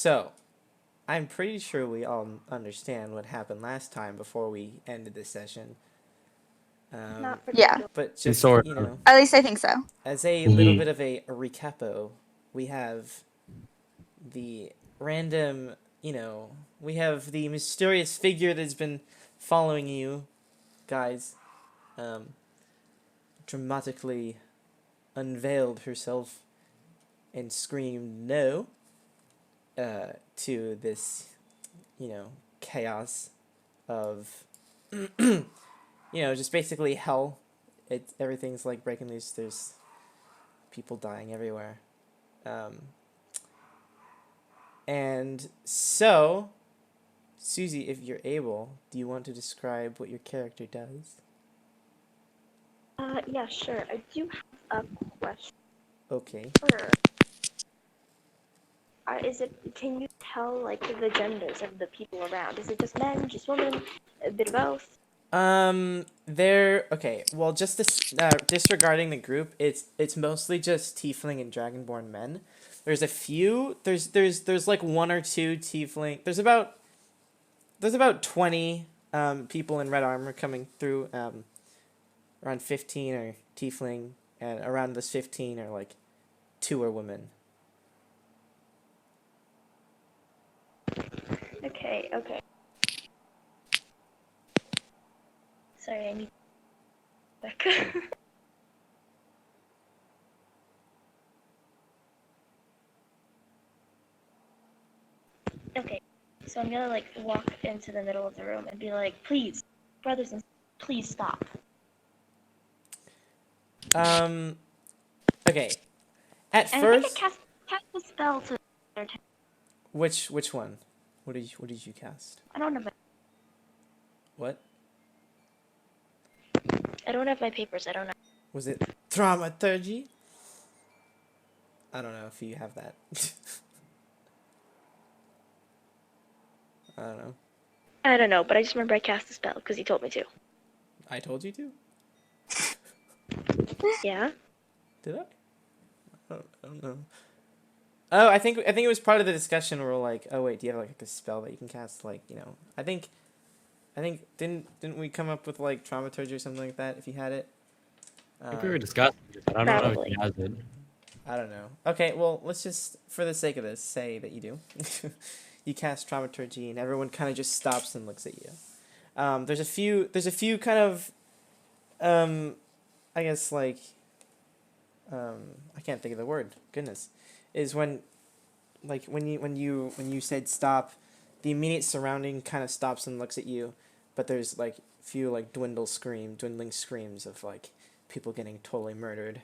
So, I'm pretty sure we all understand what happened last time before we ended this session. Not Yeah. particularly. But just, Sort you of. know, At least I think so. as a little bit of a recapo, we have the random, we have the mysterious figure that's been following you guys, dramatically unveiled herself and screamed no to this, chaos of, just basically hell. Everything's like breaking loose. There's people dying everywhere. And so, Susie, if you're able, do you want to describe what your character does? Yeah, sure. I do have a question. Okay. Can you tell, like, the genders of the people around? Is it just men, just women, a bit of both? Okay. Well, just this, disregarding the group, it's mostly just tiefling and dragonborn men. There's a few. There's like one or two tiefling. There's about 20 people in red armor coming through. Around 15 are tiefling, and around this 15 are like 2 are women. Okay. Sorry, I need back. Okay, so I'm gonna like walk into the middle of the room and be like, please, brothers and sisters, please stop. Okay. At And first, I think I cast a spell to entertain. which one? What did you cast? I don't have What? my papers. I don't know. Was it thaumaturgy? I don't know if you have that. I don't know. I don't know, but I just remember I cast a spell because he told me to. I told you to? Yeah. Did I? I don't know. Oh, I think it was part of the discussion where we're like, oh wait, do you have like a spell that you can cast? Like, I think didn't we come up with like thaumaturgy or something like that? If you had it. I think we were discussing it, but I don't know if he has it. I don't know. Okay, well, let's just, for the sake of this, say that you do. You cast thaumaturgy, and everyone kind of just stops and looks at you. There's a few kind of, I guess like, I can't think of the word. Goodness, is when you said stop, the immediate surrounding kind of stops and looks at you, but there's like few like dwindling screams of like people getting totally murdered.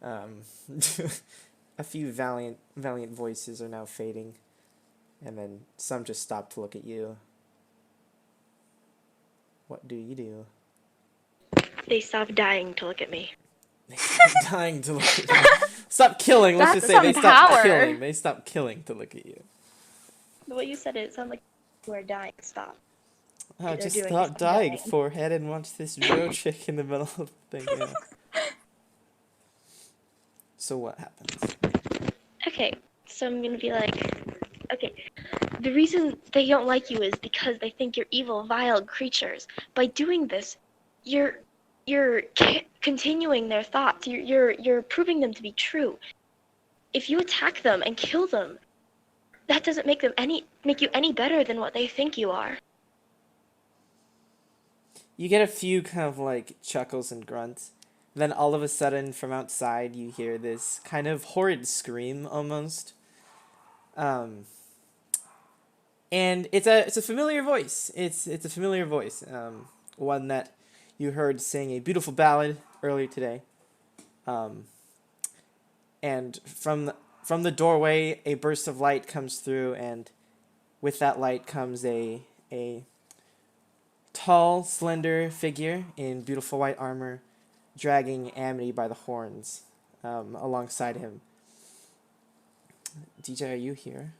A few valiant voices are now fading, and then some just stop to look at you. What do you do? They stopped dying to look at me. They stop dying to look at you. Stop killing. Let's just say they stop killing. They stop killing to look at you. The way you said it sounded like you were dying. Stop. Oh, just stop dying, forehead, and watch this road chick in the middle of the thing. Yeah. So what happens? Okay, so I'm gonna be like, okay, the reason they don't like you is because they think you're evil, vile creatures. By doing this, you're continuing their thoughts. You're proving them to be true. If you attack them and kill them, that doesn't make you any better than what they think you are. You get a few kind of like chuckles and grunts. Then all of a sudden, from outside, you hear this kind of horrid scream almost. And it's a familiar voice. It's a familiar voice. One that you heard sing a beautiful ballad earlier today. And from the doorway, a burst of light comes through, and with that light comes a tall, slender figure in beautiful white armor, dragging Amity by the horns, alongside him. DJ, are you here?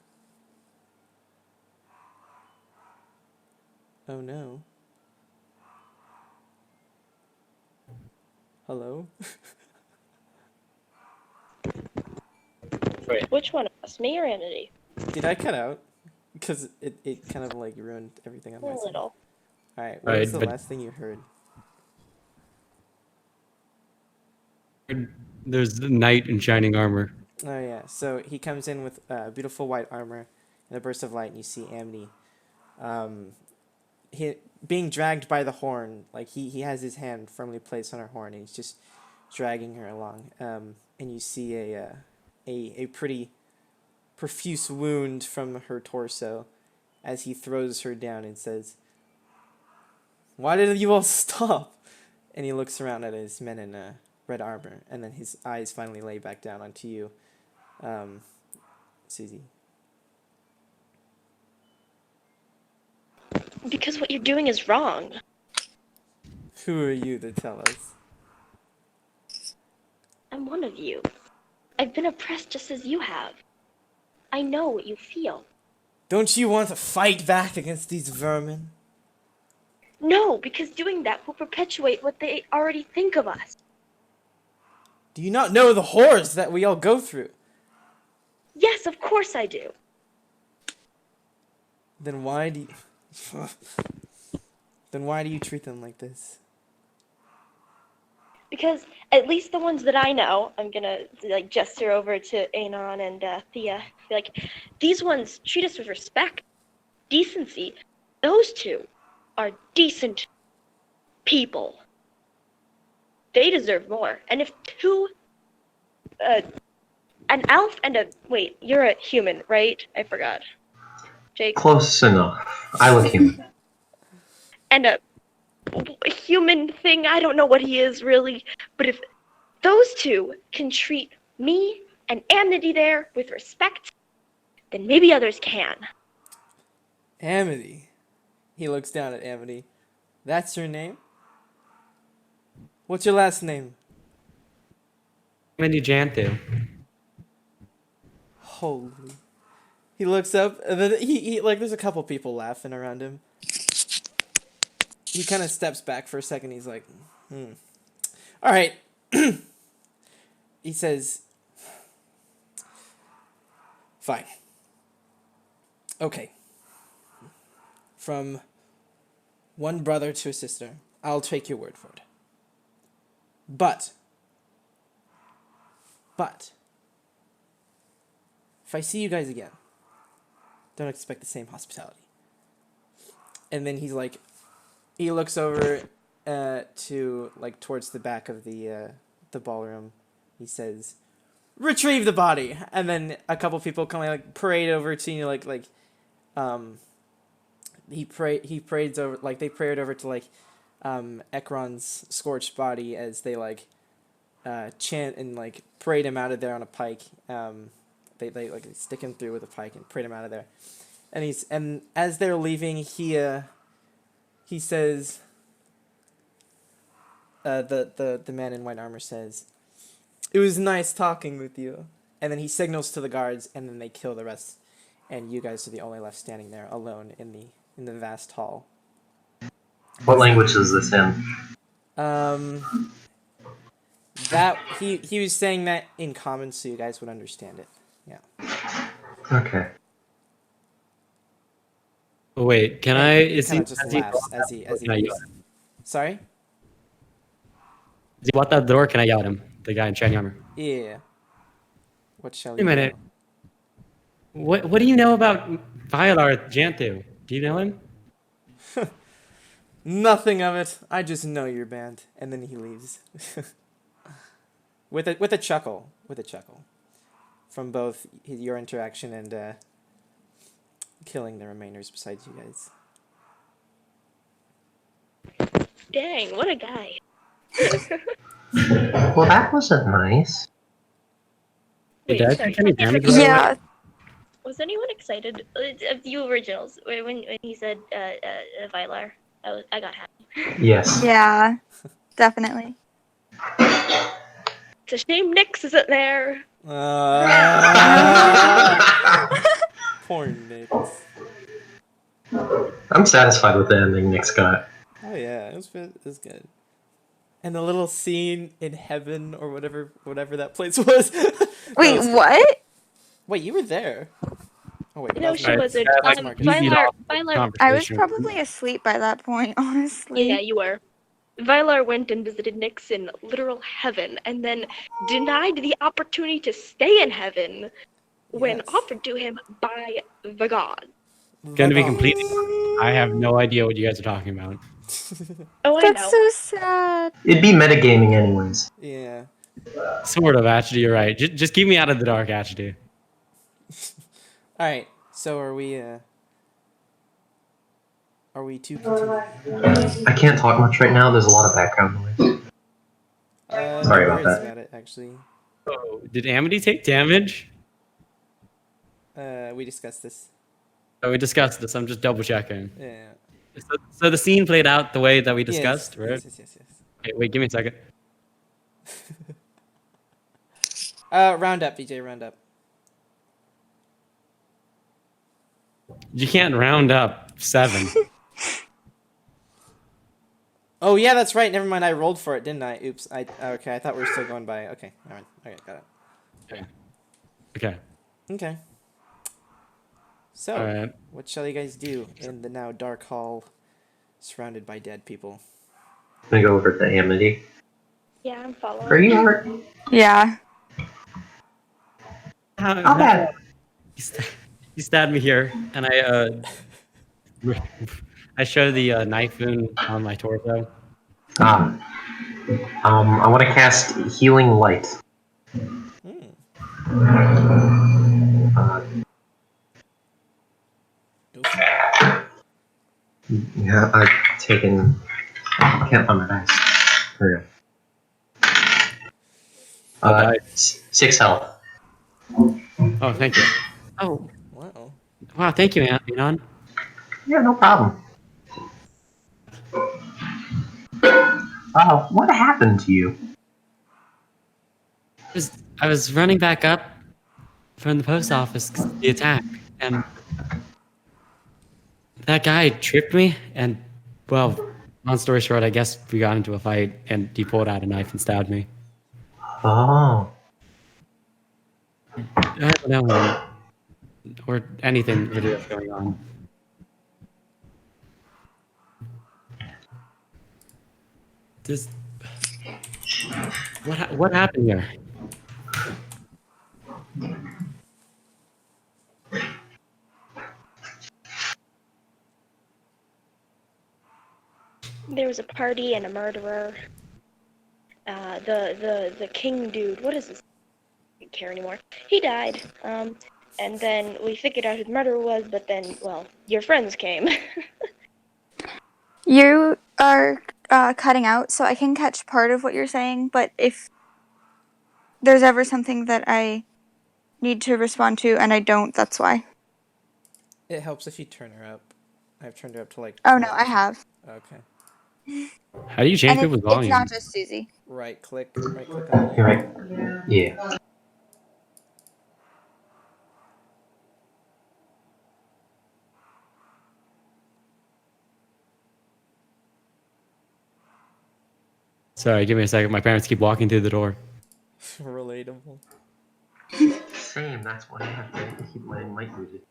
Oh no. Hello? Which one of us, me or Amity? Did I cut out? Because it kind of like ruined everything on A my side. little. Alright, what was Right, the but last thing you heard? there's the knight in shining armor. Oh yeah, so he comes in with beautiful white armor and a burst of light, and you see Amity. He being dragged by the horn, like he has his hand firmly placed on her horn, and he's just dragging her along. And you see a pretty profuse wound from her torso, as he throws her down and says, "Why did you all stop?" And he looks around at his men in red armor, and then his eyes finally lay back down onto you, Susie. Because what you're doing is wrong. Who are you to tell us? I'm one of you. I've been oppressed just as you have. I know what you feel. Don't you want to fight back against these vermin? No, because doing that will perpetuate what they already think of us. Do you not know the horrors that we all go through? Yes, of course I do. Then why do you... then why do you treat them like this? Because at least the ones that I know, I'm gonna like gesture over to Anon and Thea. Be like, these ones treat us with respect, decency. Those two are decent people. They deserve more. And if two, an elf and a wait, you're a human, right? I forgot. Jake. Close enough. I look human. And a human thing, I don't know what he is really, but if those two can treat me and Amity there with respect, then maybe others can. Amity. He looks down at Amity. That's your name? What's your last name? Many Jantu. Holy. He looks up, and then he like, there's a couple people laughing around him. He kind of steps back for a second. He's like, all right. He says, fine. Okay. From one brother to a sister, I'll take your word for it. But, if I see you guys again, don't expect the same hospitality. And then he's like, he looks over to like towards the back of the ballroom. He says, "Retrieve the body." And then a couple people come like parade over to you, he parades over, like they prayed over to like Ekron's scorched body as they like chant and like parade him out of there on a pike. They like stick him through with a pike and parade him out of there. And as they're leaving, he says, the man in white armor says, "It was nice talking with you." And then he signals to the guards, and then they kill the rest, and you guys are the only left standing there alone in the vast hall. What language is this in? That he was saying that in common, so you guys would understand it. Yeah. Okay. Oh, wait, can I? Is he? Kind of just laughs as he Can I yell at him? Sorry. Is he walked out the door? Can I yell at him? The guy in shiny armor. Yeah. What shall Wait a minute. What do you know about Violar Jantu? Do you know him? Nothing of it. I just know your band. And then he leaves. with a chuckle. With a chuckle. From both your interaction and killing the remainers besides you guys. Dang, what a guy. Well, that wasn't nice. Did I sorry, take any I damage? forgot. Yeah, Was anyone excited of you originals when he said Vylar? I got happy. Yes. yeah, definitely. It's a shame Nyx isn't there. Poor Nick. I'm satisfied with the ending Nick's got. Oh yeah, it was good. And the little scene in heaven or whatever that place was. Wait, what? Wait, you were there. Oh wait, You know, that was she my- was a that was um, Marcus. lead Vylar. off Vylar. I was conversation. probably asleep by that point, honestly. Yeah, you were. Vylar went and visited Nyx in literal heaven, and then denied the opportunity to stay in heaven when Yes. offered to him by the god. Gonna be Vagons. completely. I have no idea what you guys are talking about. Oh, I That's know. so sad. It'd be metagaming anyways. Yeah. Sort of, actually, you're right. Just keep me out of the dark, actually. All right. So are we to continue? I can't talk much right now. There's a lot of background noise. Sorry No about worries that. about it. Actually, Oh, did Amity take damage? we discussed this. Oh, we discussed this. I'm just double checking. Yeah. So the scene played out the way that we Yes, discussed, right? Yes. Okay, wait, give me a second. Round up, VJ. Round up. You can't round up 7. Oh yeah, that's right. Never mind. I rolled for it, didn't I? Oops. Okay. I thought we were still going by. Okay. All right. Okay. Got it. Okay. Okay. So, All right. what shall you guys do in the now dark hall, surrounded by dead people? I'm gonna go over to Amity. Yeah, I'm following. Are you alright? Yeah. How bad? He stabbed me here, and I show the knife wound on my torso. I want to cast Healing Light. Hmm. Uh, Go for it. yeah, I've taken. I can't find my dice. There we go. Oh, 6 health. Oh, thank you. Oh, Wow. wow, thank you, Anon. Yeah, no problem. What happened to you? I was running back up from the post office 'cause of the attack, and that guy tripped me, and, well, long story short, I guess we got into a fight, and he pulled out a knife and stabbed me. Oh. I don't know, man. Or anything really that's going on. This... What happened here? There was a party and a murderer. The king dude. What is this? I don't care anymore. He died. And then we figured out who the murderer was, but then, well, your friends came. You are cutting out, so I can catch part of what you're saying, but if there's ever something that I need to respond to and I don't, that's why. It helps if you turn her up. I've turned her up to like. Oh no, I have. Okay. How do you change And people's it's volume? not just Susie. Right click on You're it. right. Yeah. Sorry, give me a second. My parents keep walking through the door. Relatable. Same, that's why I have to keep my mic muted.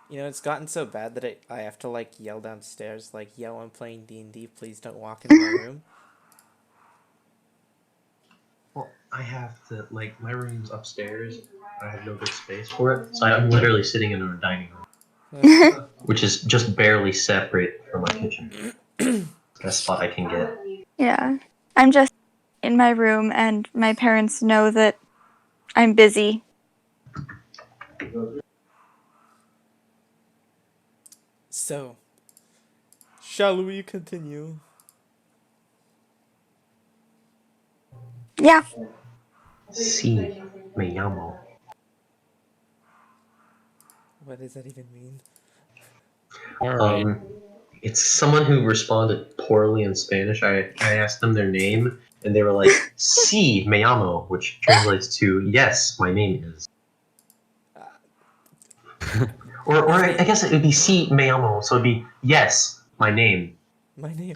You know, it's gotten so bad that I have to like yell downstairs, like, "Yo, I'm playing D&D. Please don't walk into my room." Well, I have to, like, my room's upstairs. I have no good space for it, so I'm literally sitting in our dining room, which is just barely separate from my kitchen. Best spot I can get. Yeah. I'm just in my room and my parents know that I'm busy. So, shall we continue? Yeah. Si, me llamo. What does that even mean? All right. It's someone who responded poorly in Spanish. I asked them their name, and they were like, "Si, me llamo," which translates to "Yes, my name is." Or I guess it would be "Si, me llamo," so it'd be "Yes, my name." My name.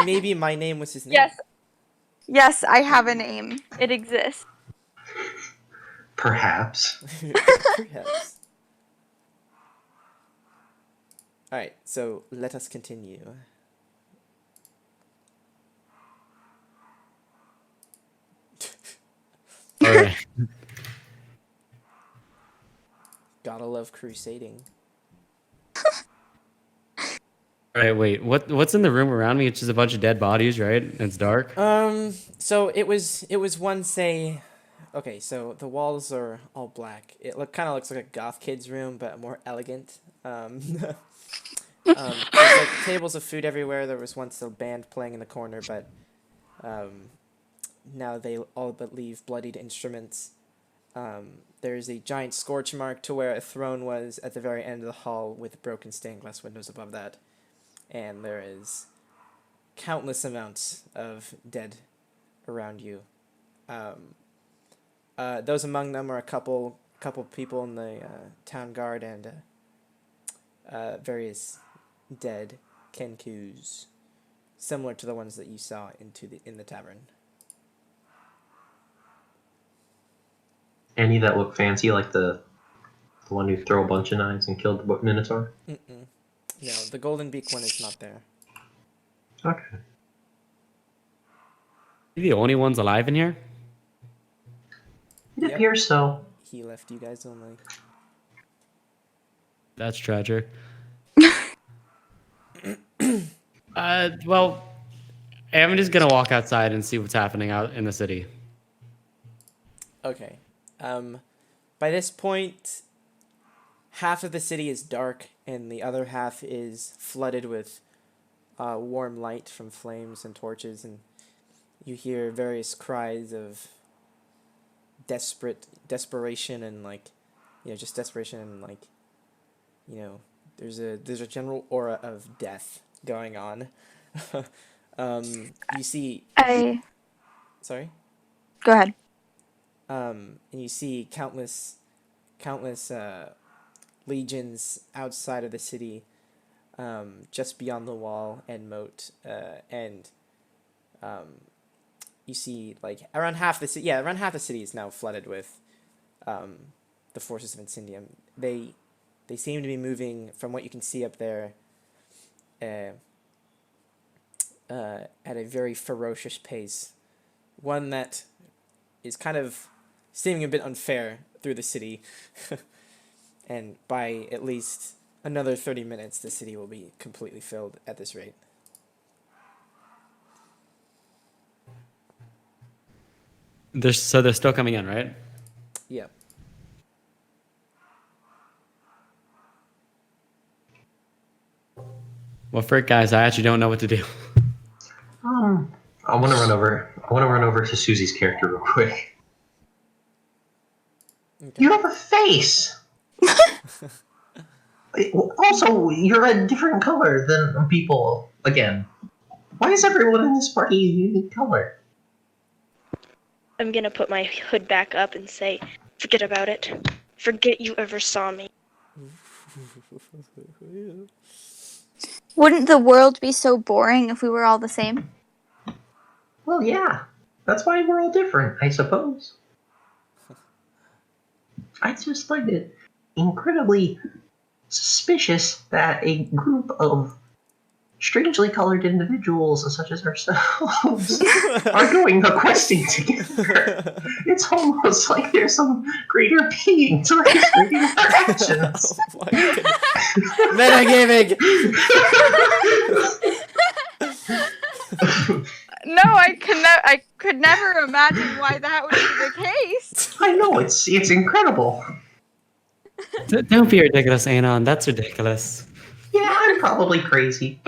Maybe my name was his name. Yes. Yes, I have a name. It exists. Perhaps. Perhaps. Alright, so let us continue. All right. Gotta love crusading. All right. Wait. What's in the room around me? It's just a bunch of dead bodies, right? It's dark. So it was once a okay, so the walls are all black. It kind of looks like a goth kid's room, but more elegant. There's like tables of food everywhere. There was once a band playing in the corner, but now they all but leave bloodied instruments. There's a giant scorch mark to where a throne was at the very end of the hall with broken stained glass windows above that. And there is countless amounts of dead around you. Those among them are a couple people in the town guard and various dead Kenkus, similar to the ones that you saw in the tavern. Any that look fancy, like the one who threw a bunch of knives and killed the Minotaur? Mm-mm. No, the golden beak one is not there. Okay. You the only ones alive in here? It Yep. appears so. He left you guys only. That's tragic. Well, I'm just gonna walk outside and see what's happening out in the city. Okay. By this point, half of the city is dark, and the other half is flooded with warm light from flames and torches, and you hear various cries of desperation and just desperation and there's a general aura of death going on. You see. Sorry. Go ahead. And you see countless legions outside of the city, just beyond the wall and moat, and you see around half the city. Yeah, around half the city is now flooded with the forces of Incendium. They seem to be moving, from what you can see up there, at a very ferocious pace, one that is kind of seeming a bit unfair through the city. And by at least another 30 minutes, the city will be completely filled at this rate. They're still coming in, right? Yeah. Well, frick, guys, I actually don't know what to do. I want to run over to Susie's character real quick. Okay. You have a face. Also, you're a different color than people. Again, why is everyone in this party a unique color? I'm gonna put my hood back up and say, forget about it. Forget you ever saw me. Wouldn't the world be so boring if we were all the same? Well, yeah. That's why we're all different, I suppose. I just find it incredibly suspicious that a group of strangely colored individuals such as ourselves are going questing together. It's almost like there's some greater being orchestrating our actions. Oh my goodness. Metagaming! No, I could never imagine why that would be the case. I know, it's incredible. Don't be ridiculous, Anon. That's ridiculous. Yeah, I'm probably crazy.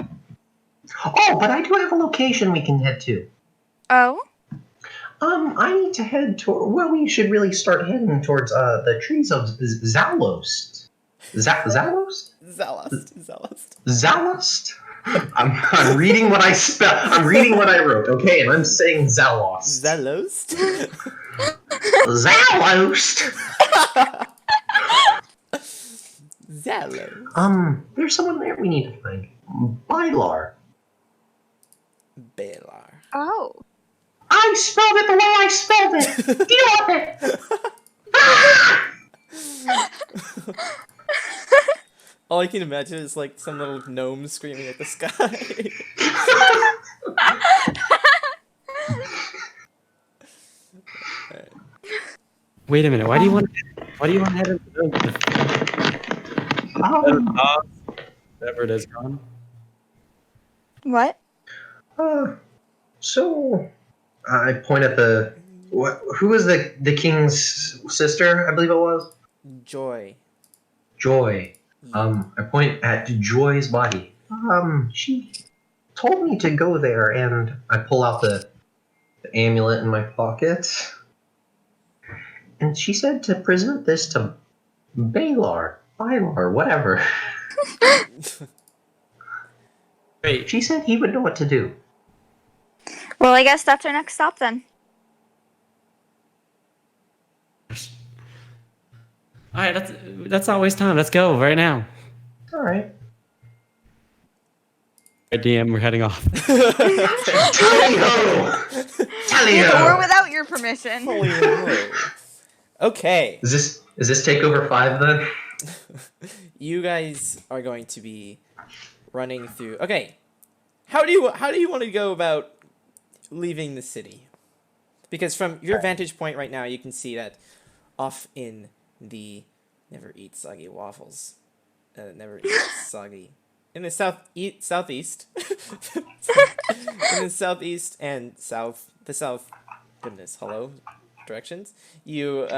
Oh, but I do have a location we can head to. Oh? I need to head toward. Well, we should really start heading towards the trees of Zalost. Zalost? Zalost. Zalost? I'm reading what I spell. I'm reading what I wrote. Okay, and I'm saying Zalost. Zalost? Zalost. Zalost. There's someone there we need to find. Bylar. Balar. Oh. I spelled it the way I spelled it! Deal with it! Ah! All I can imagine is like some little gnome screaming at the sky. Wait a minute. Why do you want? Why do you want to head into the whatever it is gone? What? So, I point at the. Who was the king's sister? I believe it was Joy. Joy. I point at Joy's body. She told me to go there, and I pull out the amulet in my pocket. And she said to present this to Balar, whatever. Wait. She said he would know what to do. Well, I guess that's our next stop then. All right. Let's not waste time. Let's go right now. All right. Right, DM, we're heading off. Tally-ho! With or Tally-ho! without your permission. Holy moly. Okay. Is this takeover 5 then? You guys are going to be running through. Okay. How do you want to go about leaving the city? Because from your vantage point right now, you can see that off in the never eat soggy waffles. Never eat soggy. In the southeast. In the southeast and south goodness, hello directions. You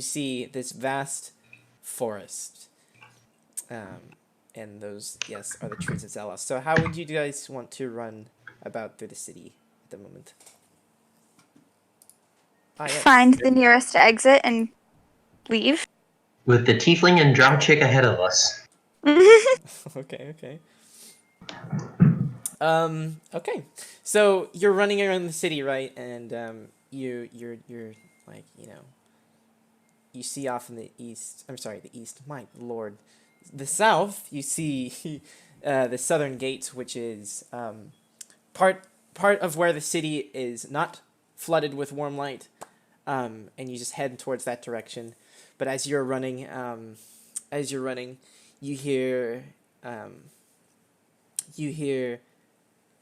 see this vast forest. And those, yes, are the trees of Zelos. So how would you guys want to run about through the city at the moment? Yes. Find the nearest exit and leave. With the tiefling and drow chick ahead of us. Okay. Okay. So you're running around the city, right? And you're like, you see off in the east. I'm sorry, the east. My lord, the south. You see the southern gate, which is part of where the city is not flooded with warm light. And you just head towards that direction. But as you're running, you hear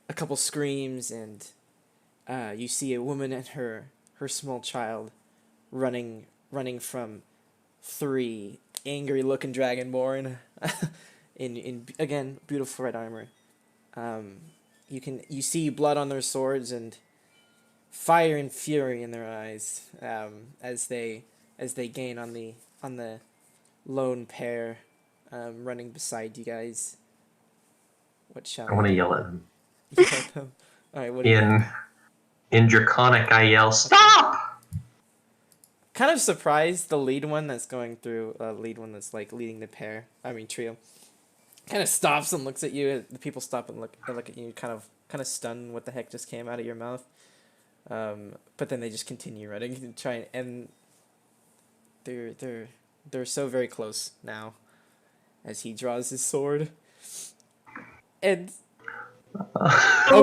a couple screams, and you see a woman and her small child running from 3 angry-looking dragonborn in again beautiful red armor. You see blood on their swords and fire and fury in their eyes as they gain on the lone pair running beside you guys. What shall I want to yell at them. All right, what do you In Draconic, I yell, "Stop!" kind of surprised the lead one that's going through lead one that's like leading the trio kind of stops and looks at you. The people stop and look at you, kind of stunned what the heck just came out of your mouth. But then they just continue running and try and they're so very close now as he draws his sword. And okay, I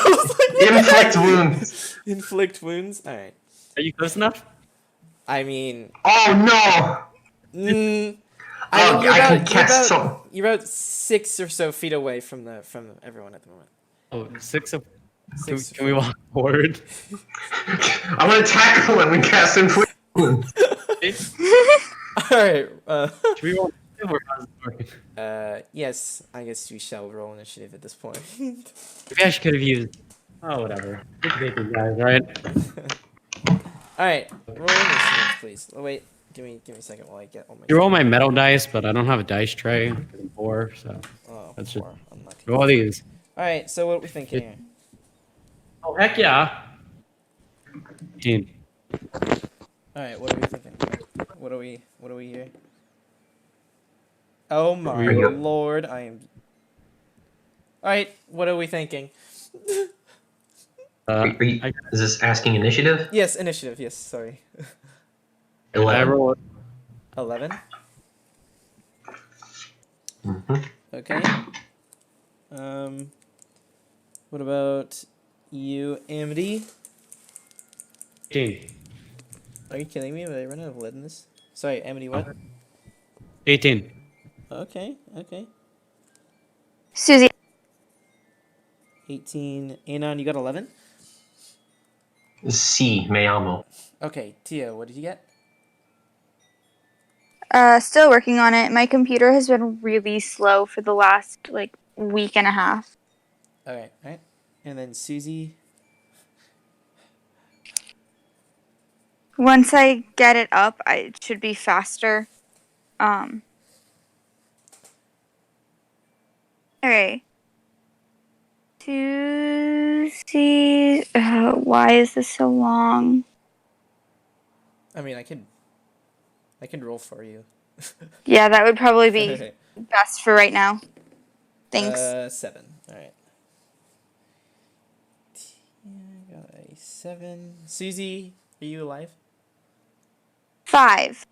was like, Inflict wounds. inflict wounds. All right. Are you close enough? I mean, Oh no! you're can cast some. you're about 6 or so feet away from everyone at the moment. Oh, 6 of. Can, 6 can we walk forward? I'm gonna tackle him and cast inflict wounds. All right. Should we roll initiative or how's it working? Yes, I guess we shall roll initiative at this point. Maybe I could have used. Oh, whatever. Good thinking, guys, right? All right, roll initiative, please. Oh wait, give me a second while I get all my. You roll my metal dice, but I don't have a dice tray. I'm 4, so Oh, that's just poor, unlucky. roll these. All right, so what are we thinking here? Oh, heck yeah. 15. All right, what are we thinking? What are we here? Oh my Are you- lord, I am. All right, what are we thinking? Is this asking initiative? Yes, initiative. Yes, sorry. I 11. roll 11. Mhm. Okay. What about You, Amity. 18. Are you kidding me? Did I run out of lead in this? Sorry, Amity, what? 18. Okay, okay. Susie. 18. Anon, you got 11? C. Me amo. Okay, Tia, what did you get? Still working on it. My computer has been really slow for the last like week and a half. Alright, alright. And then Susie. Once I get it up, it should be faster. Um. Okay. Susie. Why is this so long? I mean, I could roll for you. Yeah, that would probably be Okay. best for right now. Thanks. 7. Alright. Tia got a 7. Susie, are you alive? 5.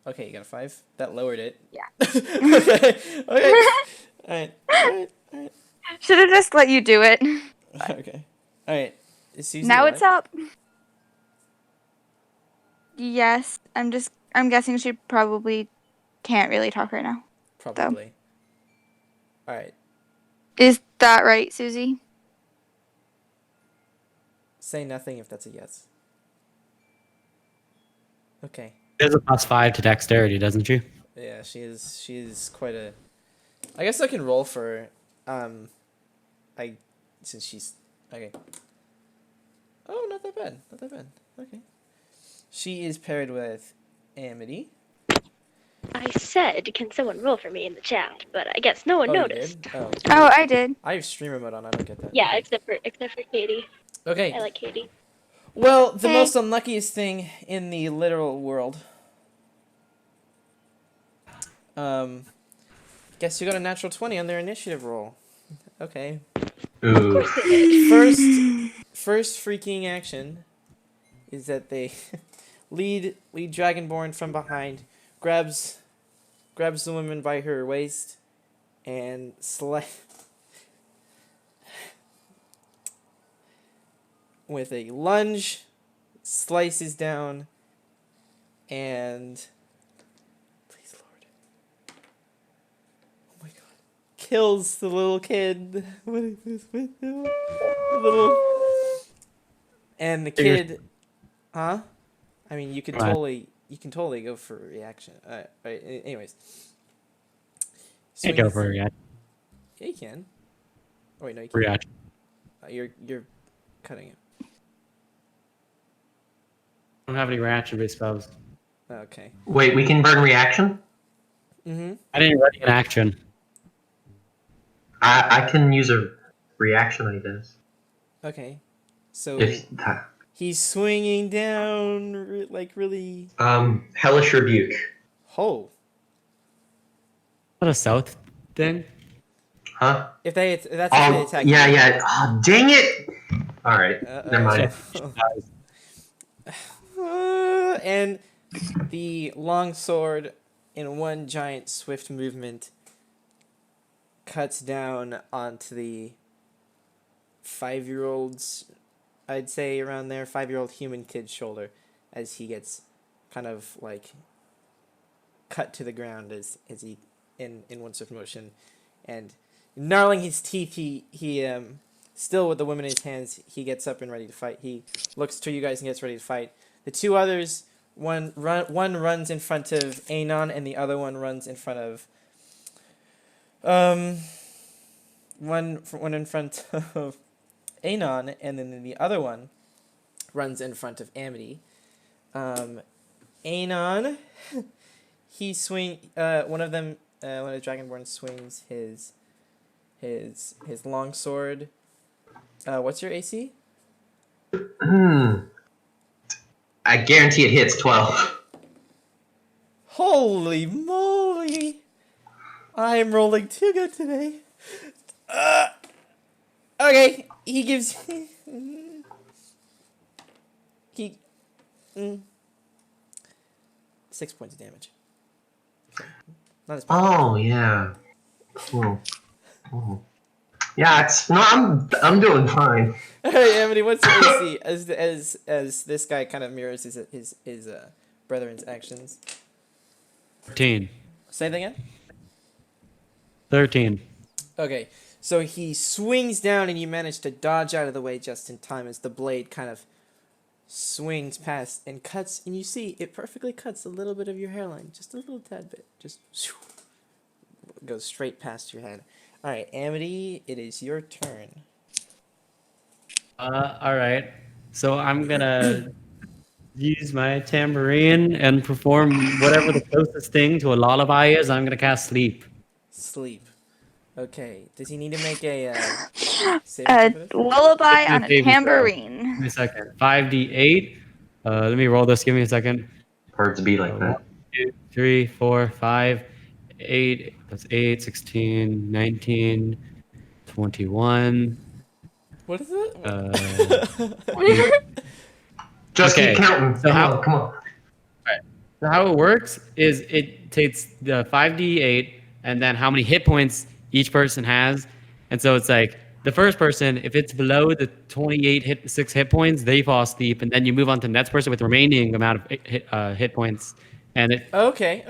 Okay, you got a 5. That lowered it. Yeah. Okay. Okay. Alright. Alright. Alright. Should have just let you do it. Okay. Alright. Is Susie Now alive? it's up. Yes, I'm guessing she probably can't really talk right now. Probably. Alright. Is that right, Susie? Say nothing if that's a yes. Okay. There's a +5 to dexterity, doesn't she? Yeah, she is quite a. I guess I can roll for, I, since she's okay. Oh, not that bad. Not that bad. Okay. She is paired with Amity. I said, can someone roll for me in the chat? But I guess no one Oh, you noticed. did? Oh. Oh, I did. I have streamer mode on. I don't get that. Yeah, except for Katie. Okay. I like Katie. Well, the Hey. most unluckiest thing in the literal world. Guess you got a natural 20 on their initiative roll. Okay. Ooh. First freaking action is that they lead Dragonborn from behind, grabs the woman by her waist, and with a lunge, slices down, and please Lord, oh my God, kills the little kid. What is this with him? And the kid, huh? I mean, you can Right. totally go for a reaction. Right. Anyways, Can't go swings- for a reaction. Yeah, you can. Oh wait, no, you can't. Reaction. You're cutting it. I don't have any reaction-based spells. Okay. Wait, we can burn reaction? Mm-hmm. I didn't ready an action. I can use a reaction, I guess. Okay. So If that. he's swinging down, like really. Hellish Rebuke. Oh. Not a south thing? Huh? If that's if they attack. Yeah, you. yeah. Oh, dang it! Alright, never mind. And the long sword, in one giant swift movement, cuts down onto the 5-year-old's, I'd say around there, 5-year-old human kid's shoulder, as he gets kind of like cut to the ground as he in one swift motion, and gnarling his teeth, he still with the woman in his hands, he gets up and ready to fight. He looks to you guys and gets ready to fight. The two others, one runs in front of Anon, and the other one runs in front of one in front of Anon, and then the other one runs in front of Amity. Anon, he one of the Dragonborn swings his long sword. What's your AC? I guarantee it hits 12. Holy moly! I am rolling too good today. Okay, he gives he 6 points of damage. Okay. Not as bad. Oh, yeah. Cool. Cool. Yeah, it's no. I'm doing fine. All right, Amity, what's your AC? As this guy kind of mirrors his brethren's actions. 13. Say that again. 13. Okay, so he swings down, and you manage to dodge out of the way just in time as the blade kind of swings past and cuts, and you see it perfectly cuts a little bit of your hairline, just a little tad bit, just goes straight past your head. All right, Amity, it is your turn. All right. So I'm gonna use my tambourine and perform whatever the closest thing to a lullaby is. I'm gonna cast sleep. Sleep. Okay, does he need to make a saving throw A for this? lullaby Give me on a a saving throw. Give tambourine. me a second. 5d8. Let me roll this. Give me a second. Birds be like 1, that. 2, 3, 4, 5, 8 plus 8, 16, 19, 21. What is it? Just Okay, keep counting. so Come on. So how it works is it takes the 5d8 and then how many hit points each person has. And so it's like the first person, if it's below the 6 hit points, they fall asleep. And then you move on to the next person with the remaining amount of hit points. And it Okay.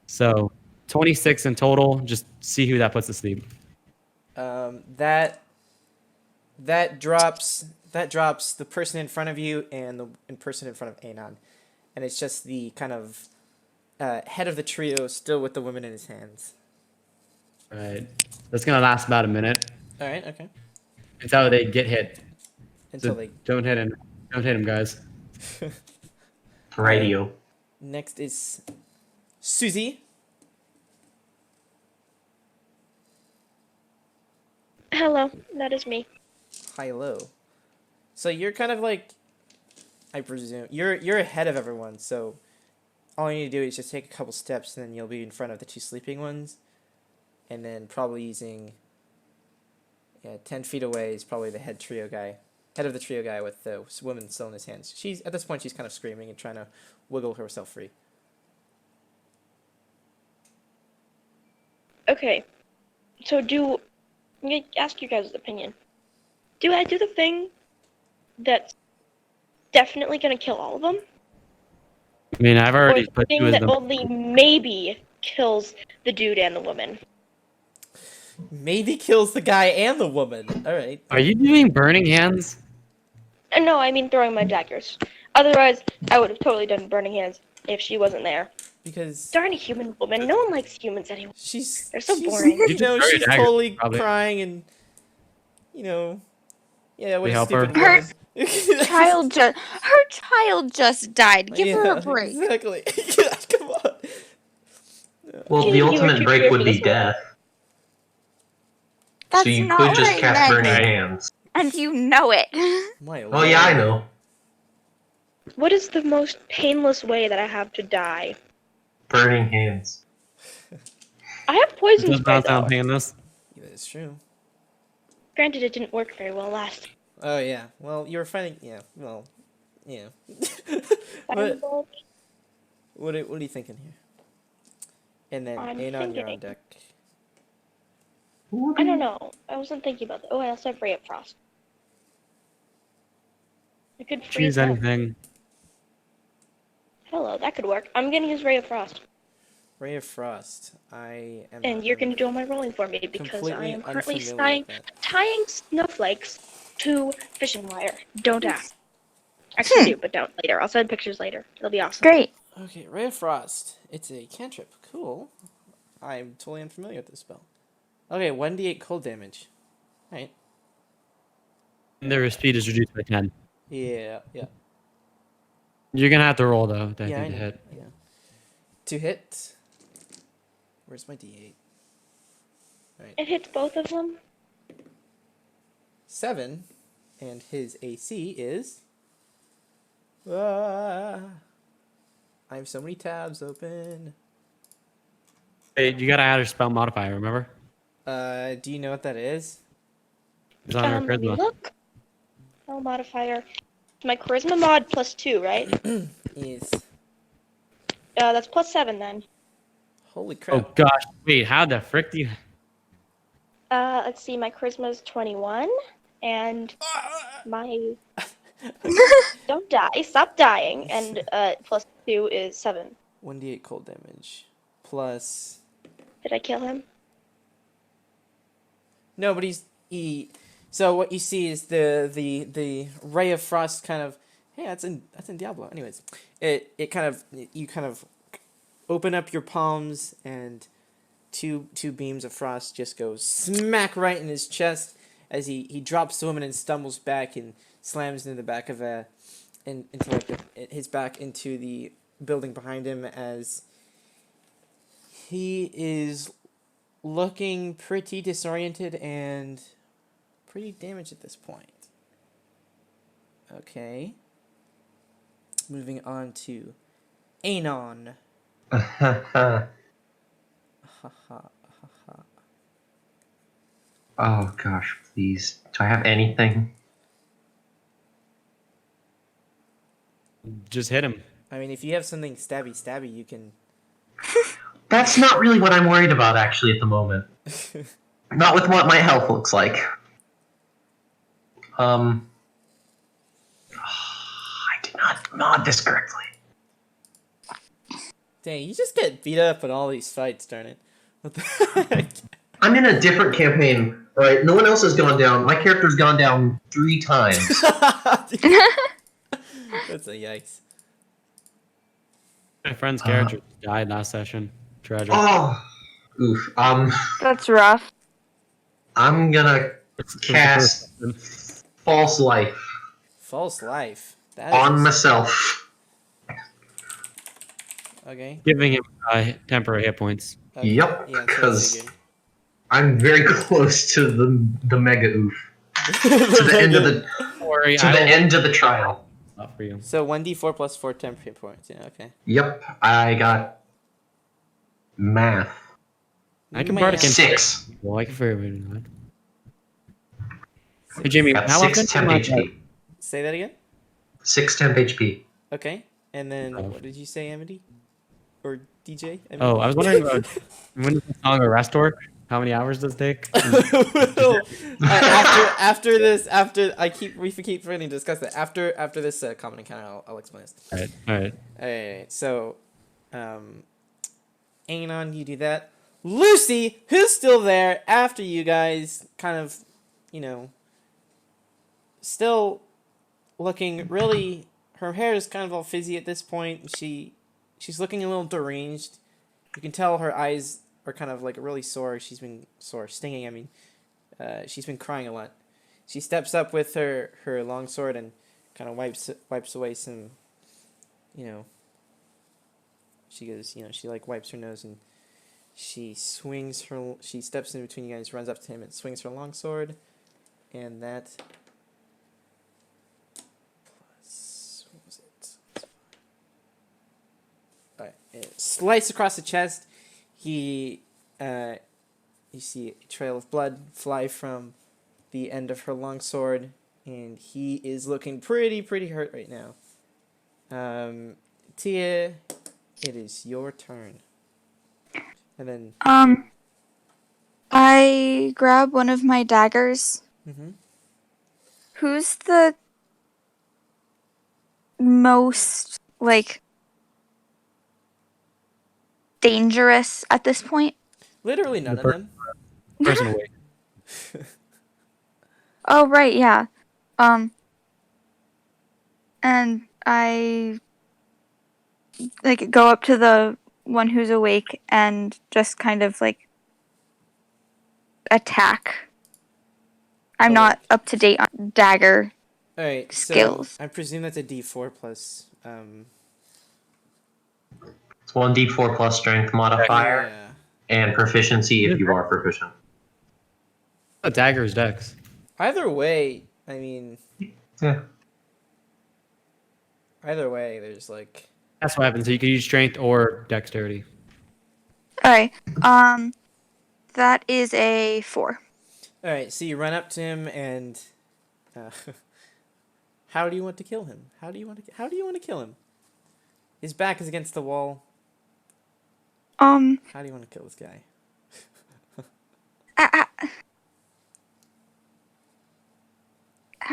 so 26 in total. Just see who that puts to sleep. That drops the person in front of you and the person in front of Anon, and it's just the kind of head of the trio still with the woman in his hands. All right. That's going to last about a minute. All right. Okay. It's how they get hit. Until So they. don't hit him. Don't hit him, guys. Radio. Next is Susie. Hello, that is me. Hello. So you're kind of like, I presume you're ahead of everyone. So all you need to do is just take a couple steps, and then you'll be in front of the two sleeping ones, and then probably using. Yeah, 10 feet away is probably the head of the trio guy with the woman still in his hands. She's at this point she's kind of screaming and trying to wiggle herself free. Okay, so I'm gonna ask you guys' opinion. Do I do the thing that's definitely gonna kill all of them, I mean, I've or already the put thing you as that the. only maybe kills the dude and the woman? Maybe kills the guy and the woman. All right. Are you doing burning hands? No, I mean throwing my daggers. Otherwise, I would have totally done burning hands if she wasn't there. Because Darn a human woman. No one likes humans anyway. she's so she's- boring. You You know, just she's throw your totally daggers, probably. crying and yeah, what We a help her? stupid woman. Her child just died. Give her Yeah, a break. Exactly. Come on. Well, You the were ultimate too break pure would for be this one. death. That's So you not could what just I cast meant, burning hands. and you know it. My Oh yeah, I lord. know. What is the most painless way that I have to die? Burning hands. I have poison Does spray not sound though. painless. Yeah, that's true. Granted, it didn't work very well last. Oh yeah. Well, you were fighting. Yeah. Well. Yeah. time. But what are you thinking here? And then I'm Anon, you're on thinking. deck. I don't know. I wasn't thinking about that. Oh, I also have Ray of Frost. I could freeze Choose them. anything. Hello, that could work. I'm gonna use Ray of Frost. Ray of Frost. I am. And you're gonna do all my rolling for me because I completely am currently unfamiliar with that. tying snowflakes to fishing wire. Don't ask. Actually do, but don't later. I'll send pictures later. It'll be awesome. Great. Okay, Ray of Frost. It's a cantrip. Cool. I'm totally unfamiliar with this spell. Okay, 1d8 cold damage. Alright. And their speed is reduced by 10. Yeah. You're gonna have to roll though. I Yeah, I think to know. hit. Yeah. To hit. Where's my d8? It hits both of them. 7. And his AC is. I have so many tabs open. Hey, you gotta add a spell modifier. Remember? Do you know what that is? It's on your Let me charisma. look. Spell modifier. My charisma mod +2, right? Is. That's +7 then. Holy crap. Oh gosh! Wait, how the frick do you? Let's see. My charisma is 21, and my don't die. Stop dying. And plus 2 is 7. 1d8 cold damage. Plus. Did I kill him? No, but so what you see is the ray of frost kind of. Hey, that's in Diablo. Anyways, you kind of open up your palms and two beams of frost just go smack right in his chest as he drops the woman and stumbles back and slams into the back of into like his back into the building behind him as he is looking pretty disoriented and pretty damaged at this point. Okay. Moving on to Anon. Oh gosh, please. Do I have anything? Just hit him. I mean, if you have something stabby, you can. That's not really what I'm worried about actually at the moment. Not with what my health looks like. I did not mod this correctly. Dang, you just get beat up in all these fights, darn it. What the heck? I'm in a different campaign, right? No one else has gone down. My character's gone down 3 times. That's a yikes. My friend's character died last session. Tragic. Oh, oof. That's rough. I'm gonna It's the cast first one. False Life False life. That on is myself. okay. Giving him temporary hit points. Okay. Yep, Yeah, that's what I because figured. I'm very close to the mega oof. To the end of the Don't worry, to the end of the trial. Not for you. So 1d4 plus 4 temp hit points. Yeah, okay. Yep, I got math. I can bardic Man. in 6. Well, I can figure it out. Hey Jimmy, Got how 6 often temp do you mod- HP. Say that again. 6 temp HP. Okay. And then Oh. what did you say, Amity? Or DJ? Oh, I was wondering about when does the song Arrest work? How many hours does it take? after this, we keep forgetting to discuss that. After this common encounter, I'll explain this. Alright. Alright, so, Anon, you do that. Lucy, who's still there after you guys, kind of, still looking really. Her hair is kind of all fizzy at this point. She's looking a little deranged. You can tell her eyes are kind of like really sore. She's been stinging. I mean, she's been crying a lot. She steps up with her long sword and kind of wipes away some. She goes. She like wipes her nose and she steps in between you guys, runs up to him and swings her long sword, and that. What was it? Alright, slice across the chest. You see a trail of blood fly from the end of her long sword, and he is looking pretty hurt right now. Tia, it is your turn. And then. I grab one of my daggers. Mm-hmm. Who's the most, dangerous at this point? Literally none of them. Person away. Oh, right, yeah. And I, go up to the one who's awake and just kind of, attack. I'm not up to date on dagger. Alright, Skills. so I presume that's a D4 plus. It's 1d4 plus strength modifier Yeah. and proficiency if you are proficient. A dagger's dex. Either way, I mean, Yeah. there's That's what happens. So you can use strength or dexterity. Alright, that is a 4. Alright, so you run up to him and. How do you want to kill him? How do you want to kill him? His back is against the wall. How do you want to kill this guy?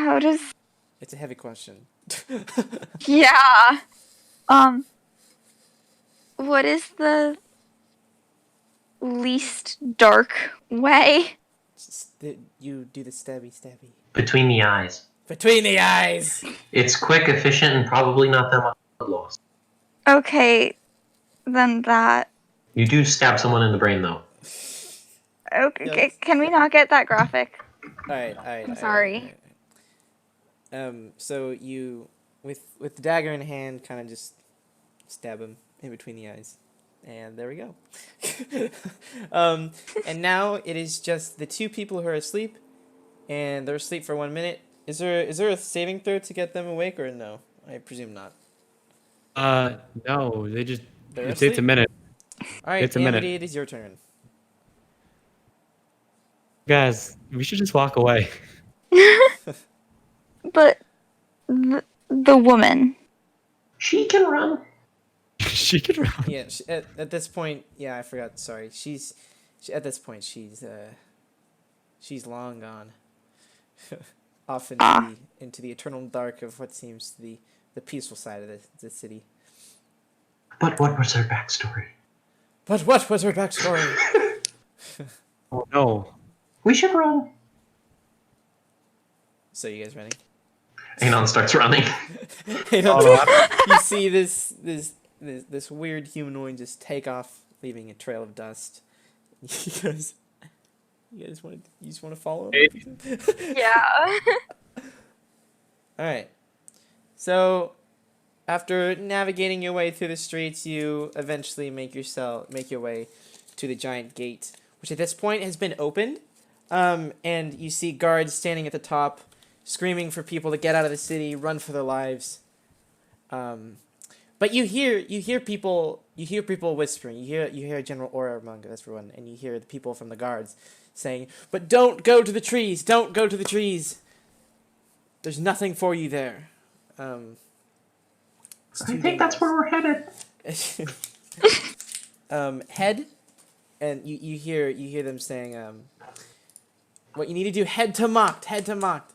How does? It's a heavy question. Yeah. What is the least dark way? You do the stabby. Between the eyes. Between the eyes! It's quick, efficient, and probably not that much blood loss. Okay, then that. You do stab someone in the brain, though. Okay, Yes. can we not get that graphic? Alright. I'm sorry. So you, with the dagger in hand, kind of just stab him in between the eyes. And there we go. And now it is just the two people who are asleep, and they're asleep for 1 minute. Is there a saving throw to get them awake, or no? I presume not. No, they just They're it takes a asleep? minute. Alright, It's a minute. Amity, it is your turn. Guys, we should just walk away. But the woman. She can run. She could run. Yeah, at this point, yeah, I forgot. Sorry, at this point she's long gone, off into the eternal dark of what seems to be the peaceful side of the city. But what was her backstory? But what was her backstory? Oh no. We should run. So you guys ready? Anon starts running. You see this weird humanoid just take off, leaving a trail of dust. You guys want to follow him? Yeah. All right. So, after navigating your way through the streets, you eventually make your way to the giant gate, which at this point has been opened. And you see guards standing at the top, screaming for people to get out of the city, run for their lives. But you hear people whispering. You hear General Aura among everyone, and you hear the people from the guards saying, "But don't go to the trees! Don't go to the trees! There's nothing for you there." It's I too think that's where we're headed. Head, and you hear them saying, "What you need to do? Head to Mocked. Head to Mocked.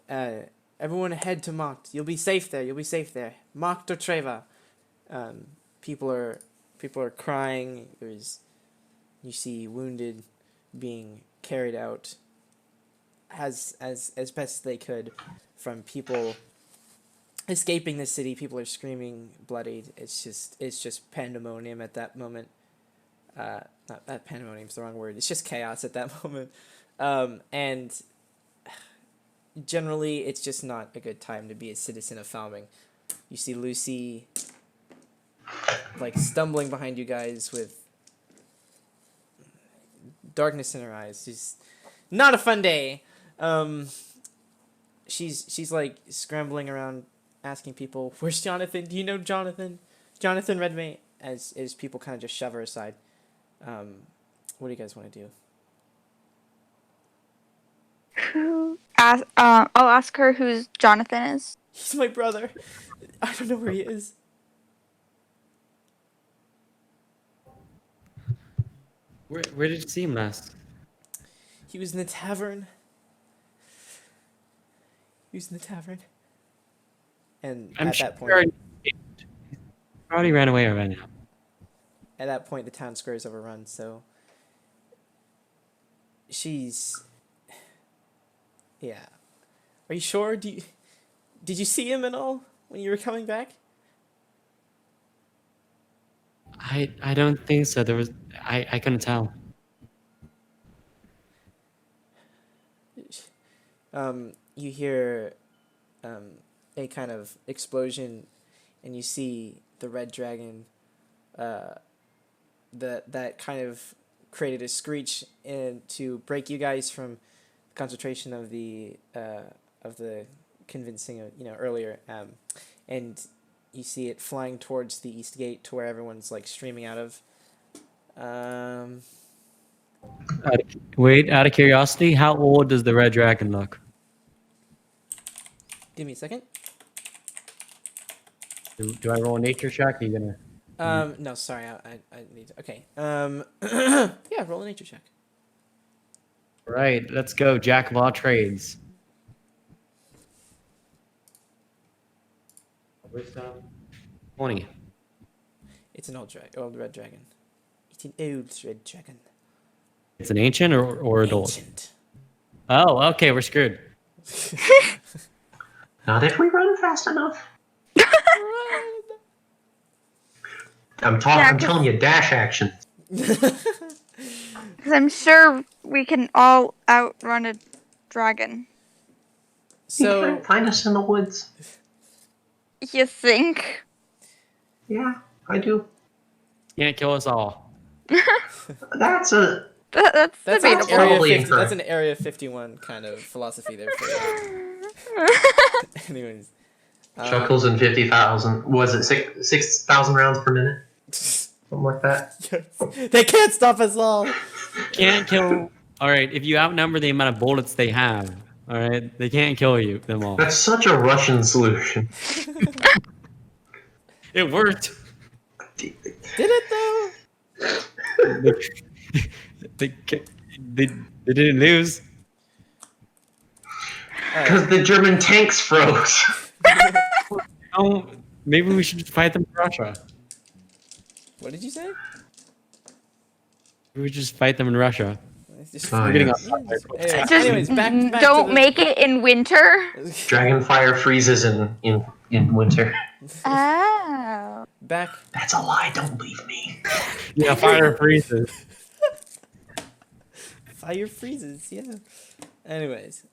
Everyone head to Mocked. You'll be safe there. You'll be safe there. Mocked or Treva." People are crying. You see wounded being carried out as best as they could from people escaping the city. People are screaming, bloodied. It's just pandemonium at that moment. Not pandemonium's the wrong word. It's just chaos at that moment. And generally, it's just not a good time to be a citizen of Falming. You see Lucy like stumbling behind you guys with darkness in her eyes. She's not a fun day. She's like scrambling around, asking people, "Where's Jonathan? Do you know Jonathan? Jonathan Redmayne?" As people kind of just shove her aside. What do you guys want to do? I'll ask her who Jonathan is. He's my brother. I don't know where he is. Where did you see him last? He was in the tavern. And I'm at sure that point, he probably ran away already now. at that point, the town square is overrun. So she's, yeah. Are you sure? Did you see him at all when you were coming back? I don't think so. There was I couldn't tell. You hear a kind of explosion, and you see the red dragon that kind of created a screech and to break you guys from concentration of the convincing of earlier, and you see it flying towards the east gate to where everyone's like streaming out of. Wait, out of curiosity, how old does the red dragon look? Give me a second. Do I roll a nature check? Are you gonna? No, sorry, I need to, okay. Yeah, roll a nature check. Right, let's go. Jack of all trades. Wisdom. 20. It's an old red dragon. It's an old red dragon. It's an ancient or adult? Ancient. Oh, okay, we're screwed. Not if we run fast enough. I'm Yeah, telling you, dash action. Because I'm sure we can all outrun a dragon. So Find us in the woods. You think? Yeah, I do. Can't kill us all. That's a That's that's debatable. an area Probably 50, incorrect. that's an Area 51 kind of philosophy there for you. Anyways. Chuckles and 50,000. Was it 6,000 rounds per minute? Something like that. They can't stop us all. Can't kill. All right, if you outnumber the amount of bullets they have, all right, they can't kill you them all. That's such a Russian solution. It worked. Did it though? they didn't lose. Because the German tanks froze. Oh, maybe we should fight them in Russia. What did you say? We would just fight them in Russia. It's just- Oh, We're getting yes. off topic. Just anyways, back don't to the- make it in winter. Dragonfire freezes in winter. Oh. back. That's a lie. Don't leave me. Yeah, fire freezes. Fire freezes. Yeah. Anyways,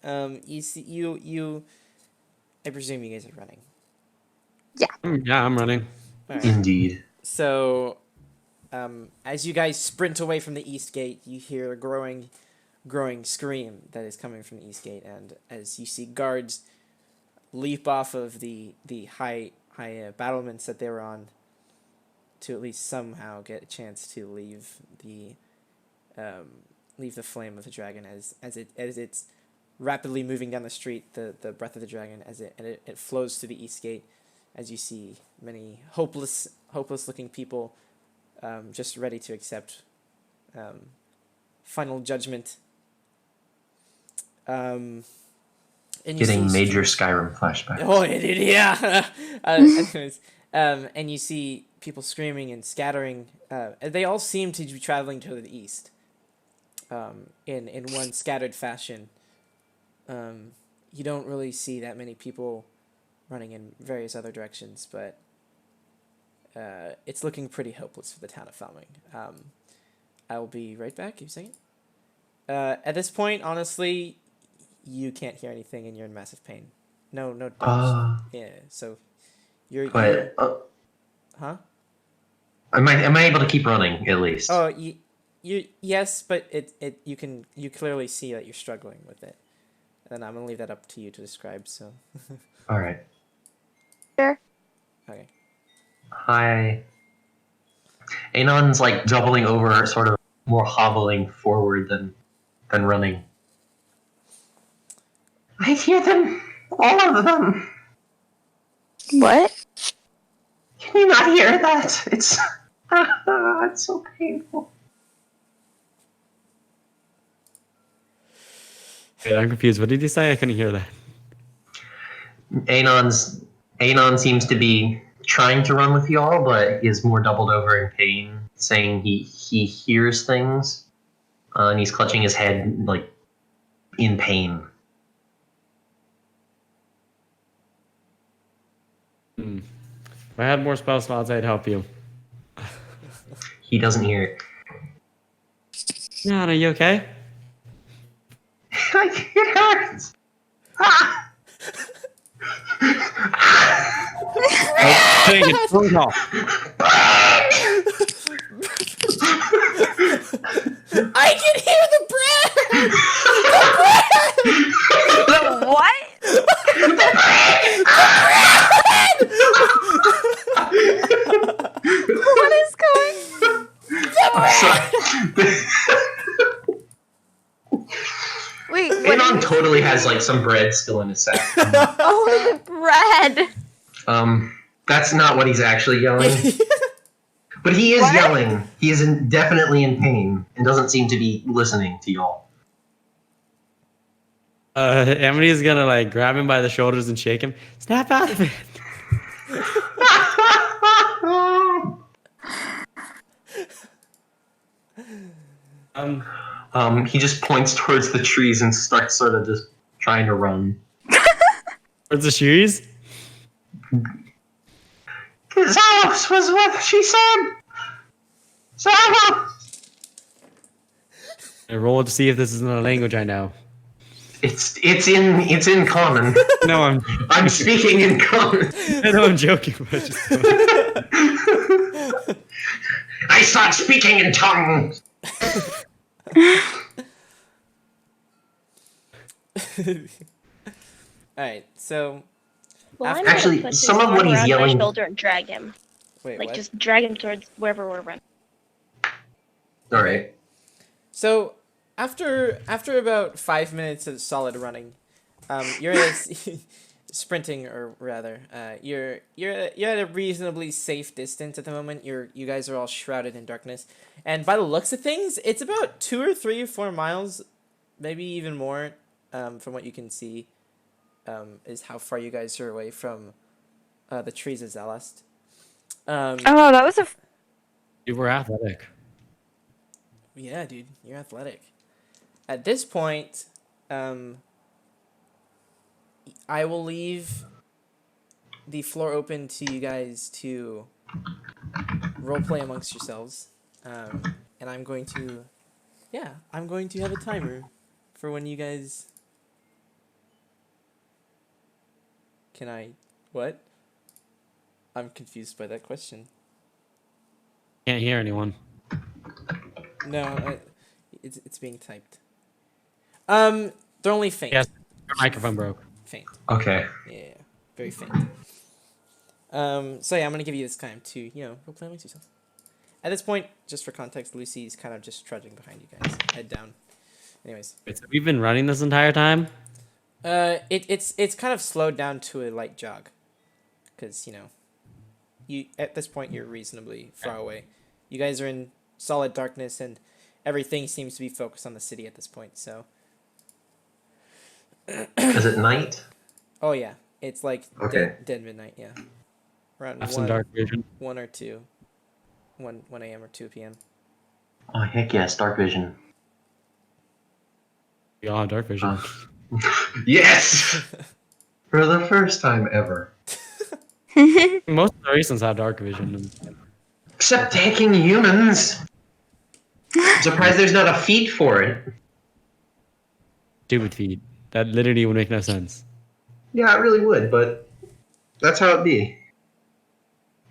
you see, you. I presume you guys are running. Yeah, I'm running. All right. Indeed. So, as you guys sprint away from the east gate, you hear a growing scream that is coming from the east gate, and as you see guards leap off of the high battlements that they were on, to at least somehow get a chance to leave the flame of the dragon as it's rapidly moving down the street. The breath of the dragon as it flows through the east gate, as you see many hopeless looking people just ready to accept final judgment. And you Getting see major Skyrim flashbacks. Oh, it did, yeah. Anyways, and you see people screaming and scattering. They all seem to be traveling to the east. In one scattered fashion. You don't really see that many people running in various other directions, but it's looking pretty hopeless for the town of Falming. I will be right back. Keep saying it. At this point, honestly, you can't hear anything and you're in massive pain. No damage. Yeah, so you're But huh? am I able to keep running at least? Oh, you yes, but you clearly see that you're struggling with it. And I'm gonna leave that up to you to describe. So. All right. Sure. Okay. Hi. Anon's like doubling over, sort of more hobbling forward than running. I hear them, all of them. What? Can you not hear that? It's it's so painful. Wait, I'm confused. What did you say? I couldn't hear that. Anon seems to be trying to run with y'all, but is more doubled over in pain, saying he hears things, and he's clutching his head like in pain. If I had more spell slots, I'd help you. He doesn't hear it. Jan, are you okay? It hurts. Ah! Take it. Phone call. I can hear the breath. What? What is going? Wait, what? Anon totally has like some bread still in his sack. Oh, the bread. That's not what he's actually yelling. But he is What? yelling. He is definitely in pain and doesn't seem to be listening to y'all. Emily's gonna like grab him by the shoulders and shake him. Snap out of it. He just points towards the trees and starts sort of just trying to run. Where's the shoes? Zalos was what she said. Zalos. I roll to see if this is not a language I know. It's in common. No, I'm speaking in common. I know I'm joking, but just I start speaking in tongues. Alright, so Well, I'm After- gonna Actually, put his some of what arm he's around yelling- my shoulder and drag him. wait, Like, what? just drag him towards wherever we're running. All right. So after about 5 minutes of solid running, you're sprinting, or rather, you're at a reasonably safe distance at the moment. You guys are all shrouded in darkness, and by the looks of things, it's about 2 or 3 or 4 miles, maybe even more, from what you can see, is how far you guys are away from the trees of Zalast. Oh, wow, that was a. you were athletic. Yeah, dude, you're athletic. At this point, I will leave the floor open to you guys to roleplay amongst yourselves. And I'm going to have a timer for when you guys. Can I. What? I'm confused by that question. Can't hear anyone. No, it's being typed. They're only faint. Yes, your microphone broke. Faint. Okay. Yeah, very faint. So yeah, I'm gonna give you this time to, roleplay amongst yourself. At this point, just for context, Lucy's kind of just trudging behind you guys, head down. Anyways, Wait, so we've been running this entire time? it's kind of slowed down to a light jog, because you at this point you're reasonably far away. You guys are in solid darkness, and everything seems to be focused on the city at this point. So, Is it night? oh yeah, it's like Okay. dead midnight. Yeah, around Have some dark vision. 1 or 2, 1 a.m. or 2 p.m. Oh heck yes, dark vision. We all have dark vision. Yes. For the first time ever. Most of the races have dark vision. Except taking humans. I'm surprised there's not a feat for it. Stupid feet. That literally would make no sense. Yeah, it really would, but that's how it be.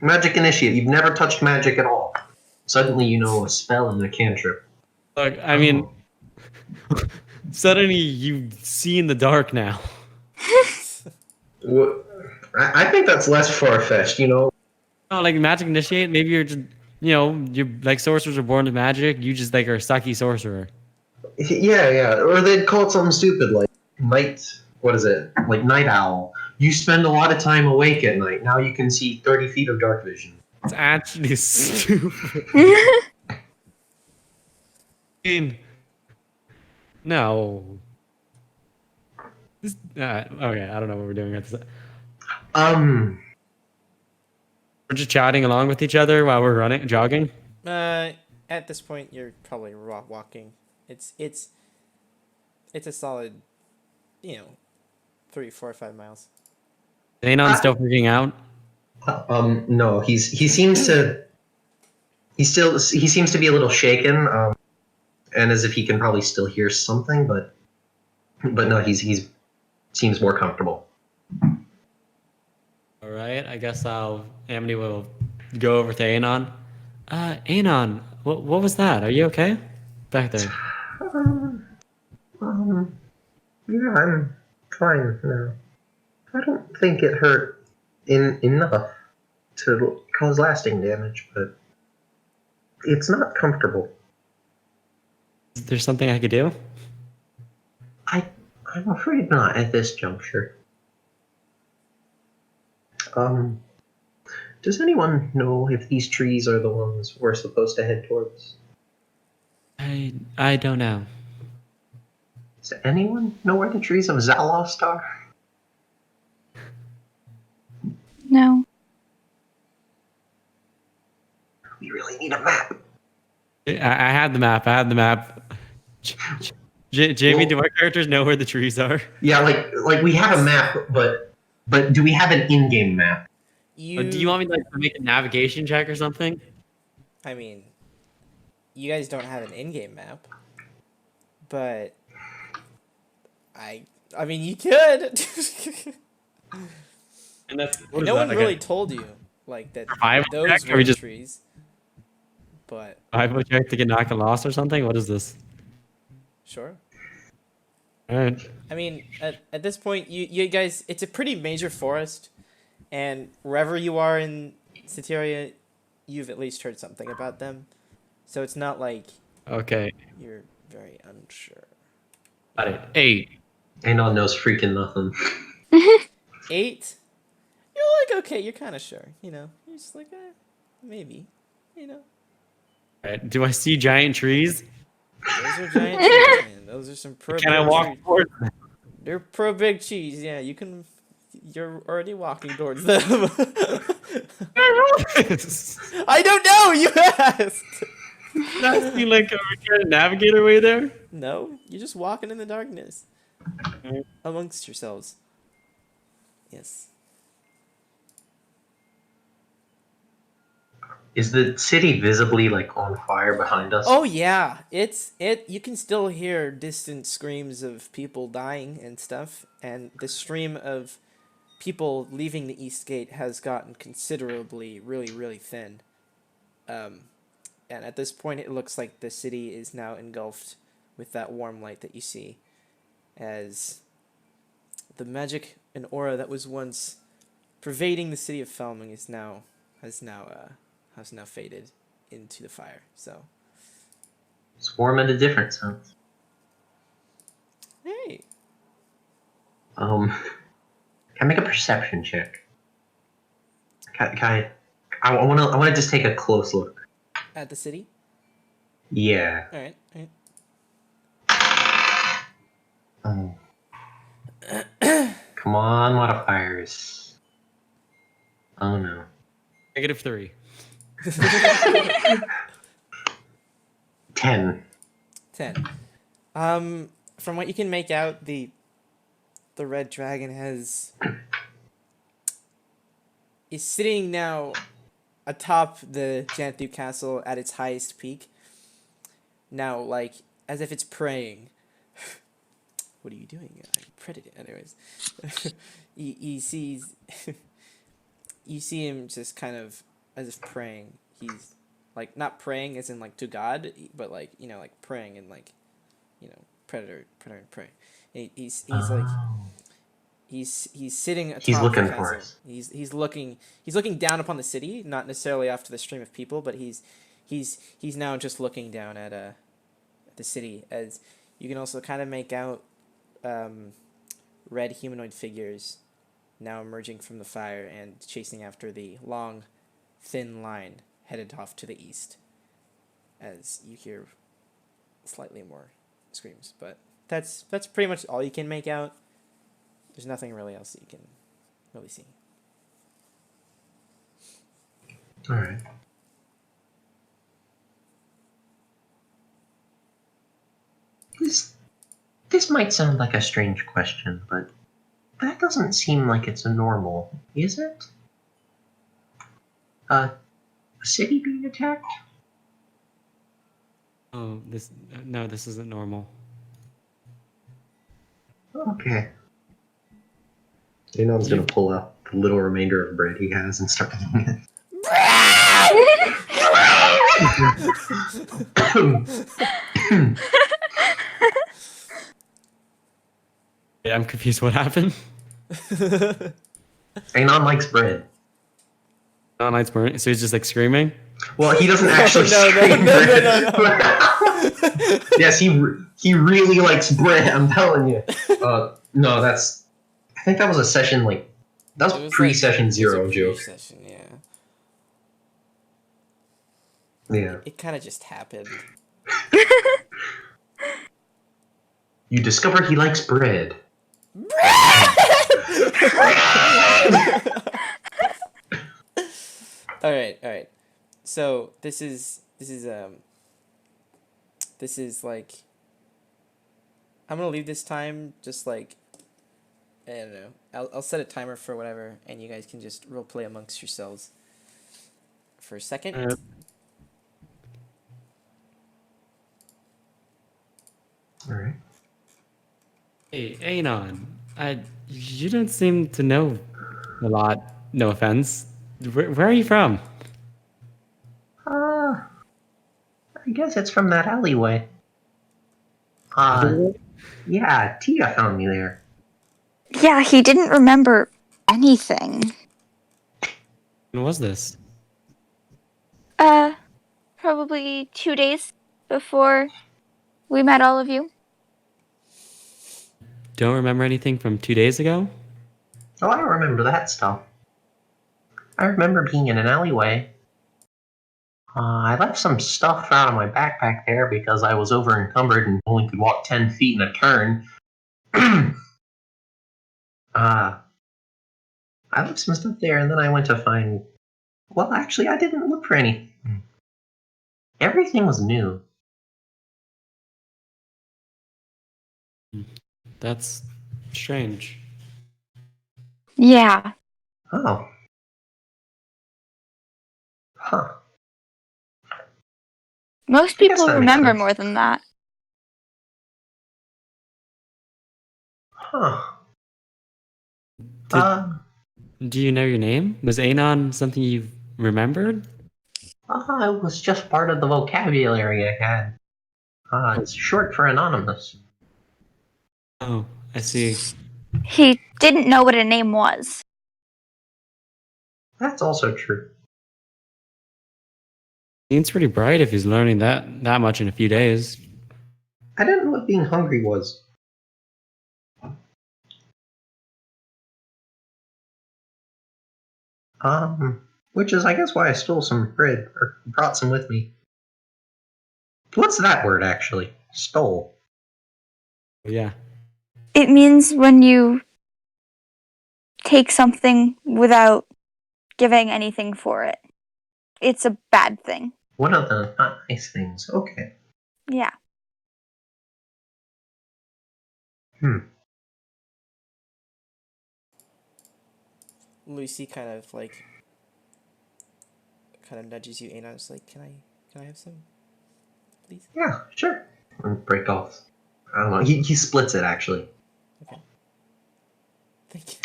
Magic initiate. You've never touched magic at all. Suddenly you know a spell and a cantrip. Look, I mean, suddenly you see in the dark now. What? I think that's less far-fetched, No, like magic initiate, maybe you're just, you're like sorcerers are born to magic. You just like are a sucky sorcerer. Yeah. Or they'd call it something stupid like night. What is it? Like night owl. You spend a lot of time awake at night. Now you can see 30 feet of dark vision. It's actually stupid. I mean, no. Okay, I don't know what we're doing. We're just chatting along with each other while we're jogging. At this point, you're probably walking. It's a solid, 3, 4, 5 miles. Anon still freaking out. No, he seems to be a little shaken, and as if he can probably still hear something, but no, he's seems more comfortable. All right, I guess Amity will go over to Anon. Anon, what was that? Are you okay? Back there. Yeah, I'm fine now. I don't think it hurt enough to cause lasting damage, but it's not comfortable. Is there something I could do? I'm afraid not at this juncture. Does anyone know if these trees are the ones we're supposed to head towards? I don't know. Does anyone know where the trees of Zalost are? No. We really need a map. I had the map. I had the map. Jamie, Well- do our characters know where the trees are? Yeah, like we have a map, but do we have an in-game map? You. Do you want me to, like, to make a navigation check or something? I mean, you guys don't have an in-game map, but I mean, you could. And that's what is No that, one like really a told you like that survival those check, or were we the just trees. But survival check to get knocked lost or something? What is this? sure. All right. I mean, at this point, you guys, it's a pretty major forest, and wherever you are in Citeria, you've at least heard something about them. So it's not like Okay. you're very unsure. Got it. 8. Anon knows freaking nothing. 8? You're like, okay, you're kind of sure, you know. You're just like, maybe, you know. All right. Do I see giant trees? Those are giant trees, man. Those are some pro Can I big walk trees. towards them? They're pro big cheese, yeah. You can. You're already walking towards them. I don't know. You asked. That seem like we're trying to navigate our way there? No, you're just walking in the darkness Mm. amongst yourselves. Yes. Is the city visibly like on fire behind us? Oh yeah, it. You can still hear distant screams of people dying and stuff, and the stream of people leaving the east gate has gotten considerably, really thin. And at this point, it looks like the city is now engulfed with that warm light that you see, as the magic and aura that was once pervading the city of Felming has now faded into the fire. So It's warm in a different sense. hey, Can I make a perception check? I want to just take a close look. at the city. Yeah. All right. Oh. Come on, modifiers. Oh no. -3. 10. 10. From what you can make out, the red dragon is sitting now atop the Janthu Castle at its highest peak. Now, like, as if it's praying. What are you doing? I predated. Anyways, he sees. You see him just kind of as if praying. He's like not praying as in like to God, but like like praying and like predator and prey. And he's like he's sitting atop He's looking the for castle. us. He's looking down upon the city, not necessarily after the stream of people, but he's now just looking down at the city. As you can also kind of make out red humanoid figures now emerging from the fire and chasing after the long, thin line headed off to the east. As you hear slightly more screams, but that's pretty much all you can make out. There's nothing really else that you can really see. All right. This might sound like a strange question, but that doesn't seem like it's a normal, is it? A city being attacked? Oh, no, this isn't normal. Okay. Anon's gonna pull out the little remainder of bread he has and start eating it. Yeah, I'm confused. What happened? Anon likes bread. Oh, Night's burning. So he's just like screaming. Well, he doesn't actually No. scream bread. Yes, he really likes bread. I'm telling you. No, I think that was a session that It was was pre-session it was a zero joke. pre-session, yeah. Yeah. It kind of just happened. You discover he likes bread. All right. So this is this is like, I'm gonna leave this time just like, I don't know. I'll set a timer for whatever, and you guys can just role play amongst yourselves for a second. All right. Hey, Anon, you don't seem to know a lot. No offense. Where are you from? I guess it's from that alleyway. Yeah, Tia found me there. Yeah, he didn't remember anything. When was this? Probably 2 days before we met all of you. Don't remember anything from 2 days ago? Oh, I remember that stuff. I remember being in an alleyway. I left some stuff out of my backpack there because I was over encumbered and only could walk 10 feet in a turn. I left some stuff there and then I went to find. Well, actually, I didn't look for any. Everything was new. That's strange. Yeah. Oh. Huh. Most I guess people that makes remember sense. more than that. Huh. Did- Do you know your name? Was Anon something you remembered? It was just part of the vocabulary I had. It's short for anonymous. Oh, I see. He didn't know what a name was. That's also true. Seems pretty bright if he's learning that much in a few days. I didn't know what being hungry was. Which is, I guess, why I stole some bread, or brought some with me. What's that word, actually? Stole. Yeah. It means when you take something without giving anything for it. It's a bad thing. One of the not nice things. Okay. Yeah. Lucy kind of nudges you, and I was like, can I have some, please? Yeah, sure. And break off. I don't know. He splits it, actually. Okay. Thank you.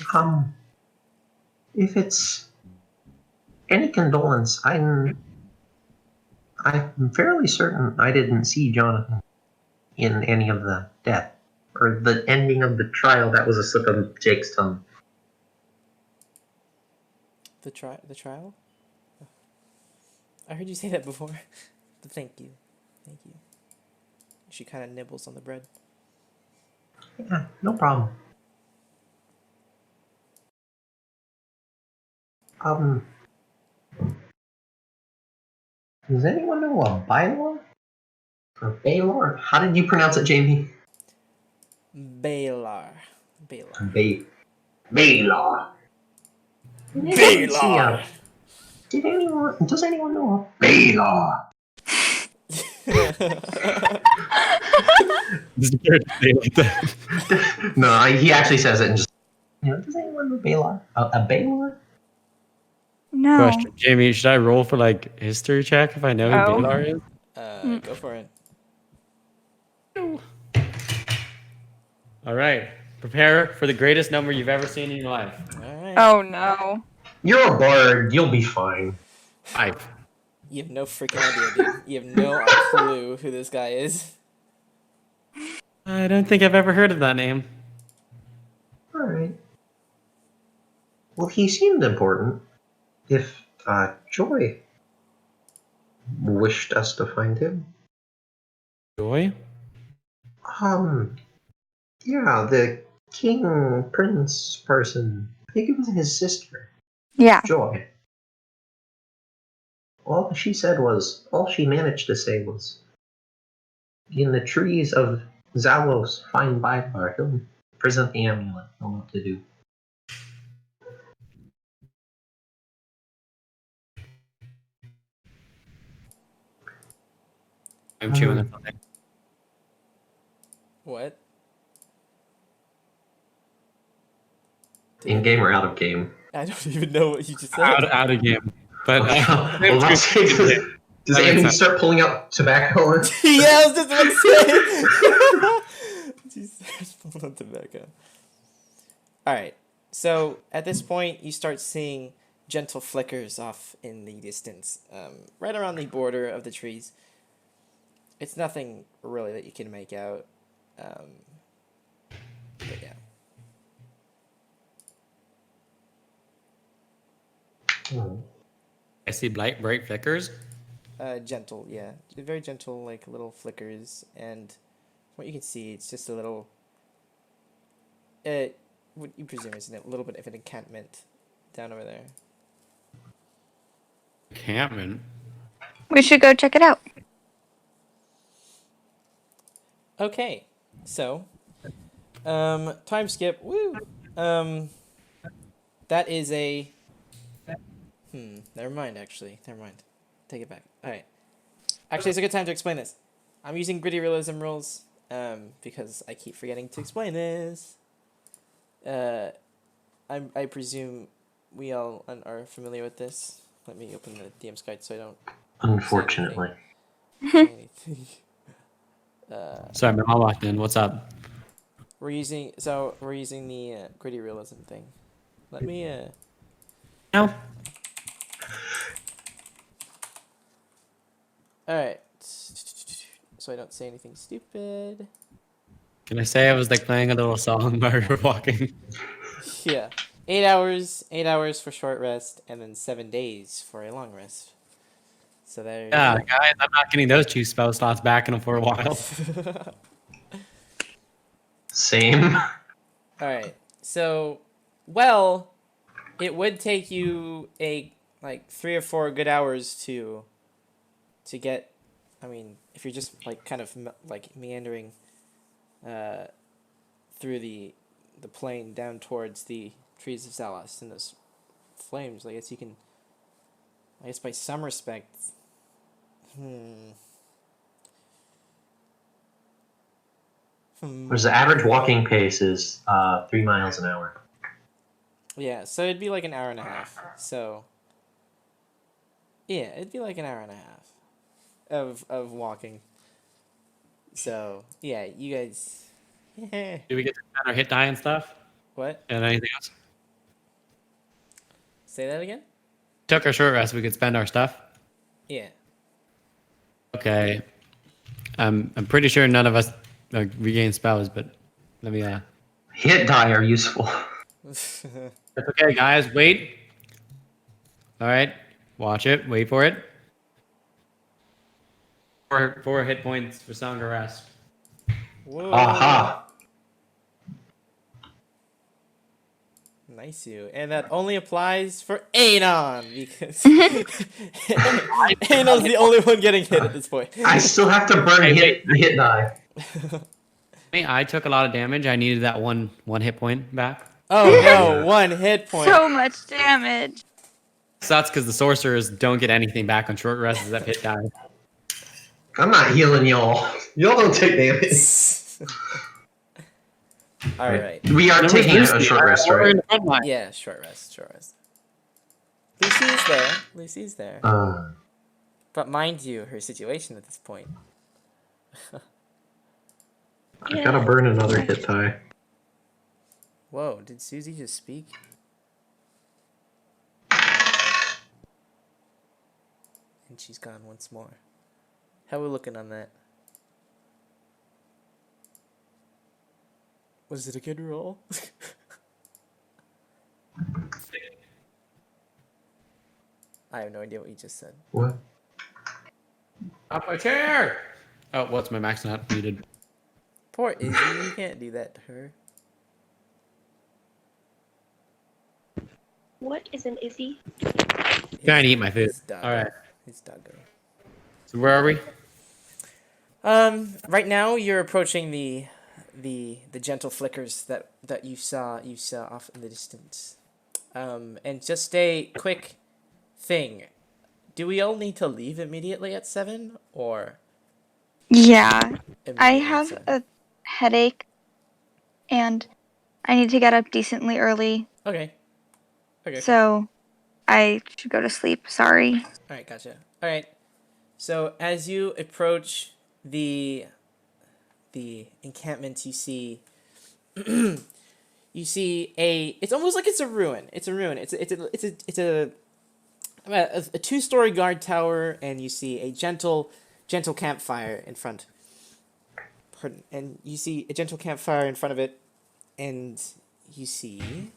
If it's any condolence, I'm fairly certain I didn't see Jonathan in any of the death or the ending of the trial. That was a slip of Jake's tongue. The trial? I heard you say that before. But thank you. She kind of nibbles on the bread. Yeah, no problem. Does anyone know a Baylor? Or Baylor? How did you pronounce it, Jamie? Baylor. Baylor. Baylor. Does anyone know a Baylor? This is weird to say like that. No, he actually says it and just. Does anyone know Baylor? A Baylor? No. Question, Jamie, should I roll for like history check if I know who Oh. Baylor is? Go for it. All right. Prepare for the greatest number you've ever seen in your life. All right. Oh no. You're a bard. You'll be fine. 5. You have no freaking idea, dude. You have no clue who this guy is. I don't think I've ever heard of that name. Alright. Well, he seemed important. If Joy wished us to find him. Joy? Yeah, the king prince person. I think it was his sister, Yeah. Joy. All she managed to say was, in the trees of Zalos, find Bybar. He'll present the amulet. He'll know what to do. I'm chewing on something. What? In game or out of game? I don't even know what you just said. Out of game. But Well, let's say, does That makes Andy sense. start pulling out tobacco? Yeah, I was just about to say. Jesus, hold on, tobacco. All right. So at this point, you start seeing gentle flickers off in the distance, right around the border of the trees. It's nothing really that you can make out. But yeah. I see bright flickers. Gentle, yeah. Very gentle, like little flickers, and what you can see, it's just a little. What you presume is a little bit of an encampment down over there. Encampment. We should go check it out. Okay, so, time skip. Woo. That is a. Never mind. Actually, never mind. Take it back. All right. Actually, it's a good time to explain this. I'm using gritty realism rules, because I keep forgetting to explain this. I presume we all are familiar with this. Let me open the DM's guide so I don't Unfortunately. say anything. Sorry, my mom walked in. What's up? We're using the gritty realism thing. Let me No. All right. So I don't say anything stupid. Can I say I was like playing a little song while we were walking? Yeah. 8 hours, 8 hours for short rest, and then 7 days for a long rest. So there. Yeah, guys, I'm not getting those 2 spell slots back in them for a while. Same. All right. So, well, it would take you like 3 or 4 good hours to get. I mean, if you're just like kind of like meandering through the plain down towards the trees of Zalas and those flames, I guess you can. I guess by some respect. Whereas the average walking pace is 3 miles an hour. Yeah, so it'd be like an hour and a half. So yeah, it'd be like an hour and a half of walking. So yeah, you guys. Do we get to spend our hit die and stuff? What? And anything else? Say that again? Took our short rest, we could spend our stuff. Yeah. Okay. I'm pretty sure none of us regain spells, but let me Hit die are useful. That's okay, guys. Wait. All right. Watch it. Wait for it. 4 hit points for Song of Rest. Whoa. Aha! Nice you. And that only applies for Anon because Anon's the only one getting hit at this point. I still have to burn Hey, the hit die. I took a lot of damage. I needed that one hit point back. Oh no, 1 hit point. So much damage. So that's because the sorcerers don't get anything back on short rests as that hit die. I'm not healing y'all. Y'all don't take damage. All right. We are taking a short rest, We're right? in the front line. Yeah, short rest, short rest. Lucy's there. Lucy's there. But mind you, her situation at this point. I gotta burn another hit die. Whoa, did Susie just speak? And she's gone once more. How are we looking on that? Was it a good roll? I have no idea what you just said. What? Off my chair! Oh, what's my max not muted? Poor Izzy, you can't do that to her. What is an Izzy? Trying to eat my food. His doggo. All right. His doggo. So where are we? Right now you're approaching the gentle flickers that you saw off in the distance. And just a quick thing. Do we all need to leave immediately at 7 or Yeah. I immediately at have 7? headache, and I need to get up decently early, Okay. Okay. so I should go to sleep. Sorry. All right, gotcha. All right. So as you approach the encampment, you see you see a. It's almost like it's a ruin. It's a ruin. It's a 2-story guard tower, and you see a gentle campfire in front. Pardon. And you see a gentle campfire in front of it, and you see.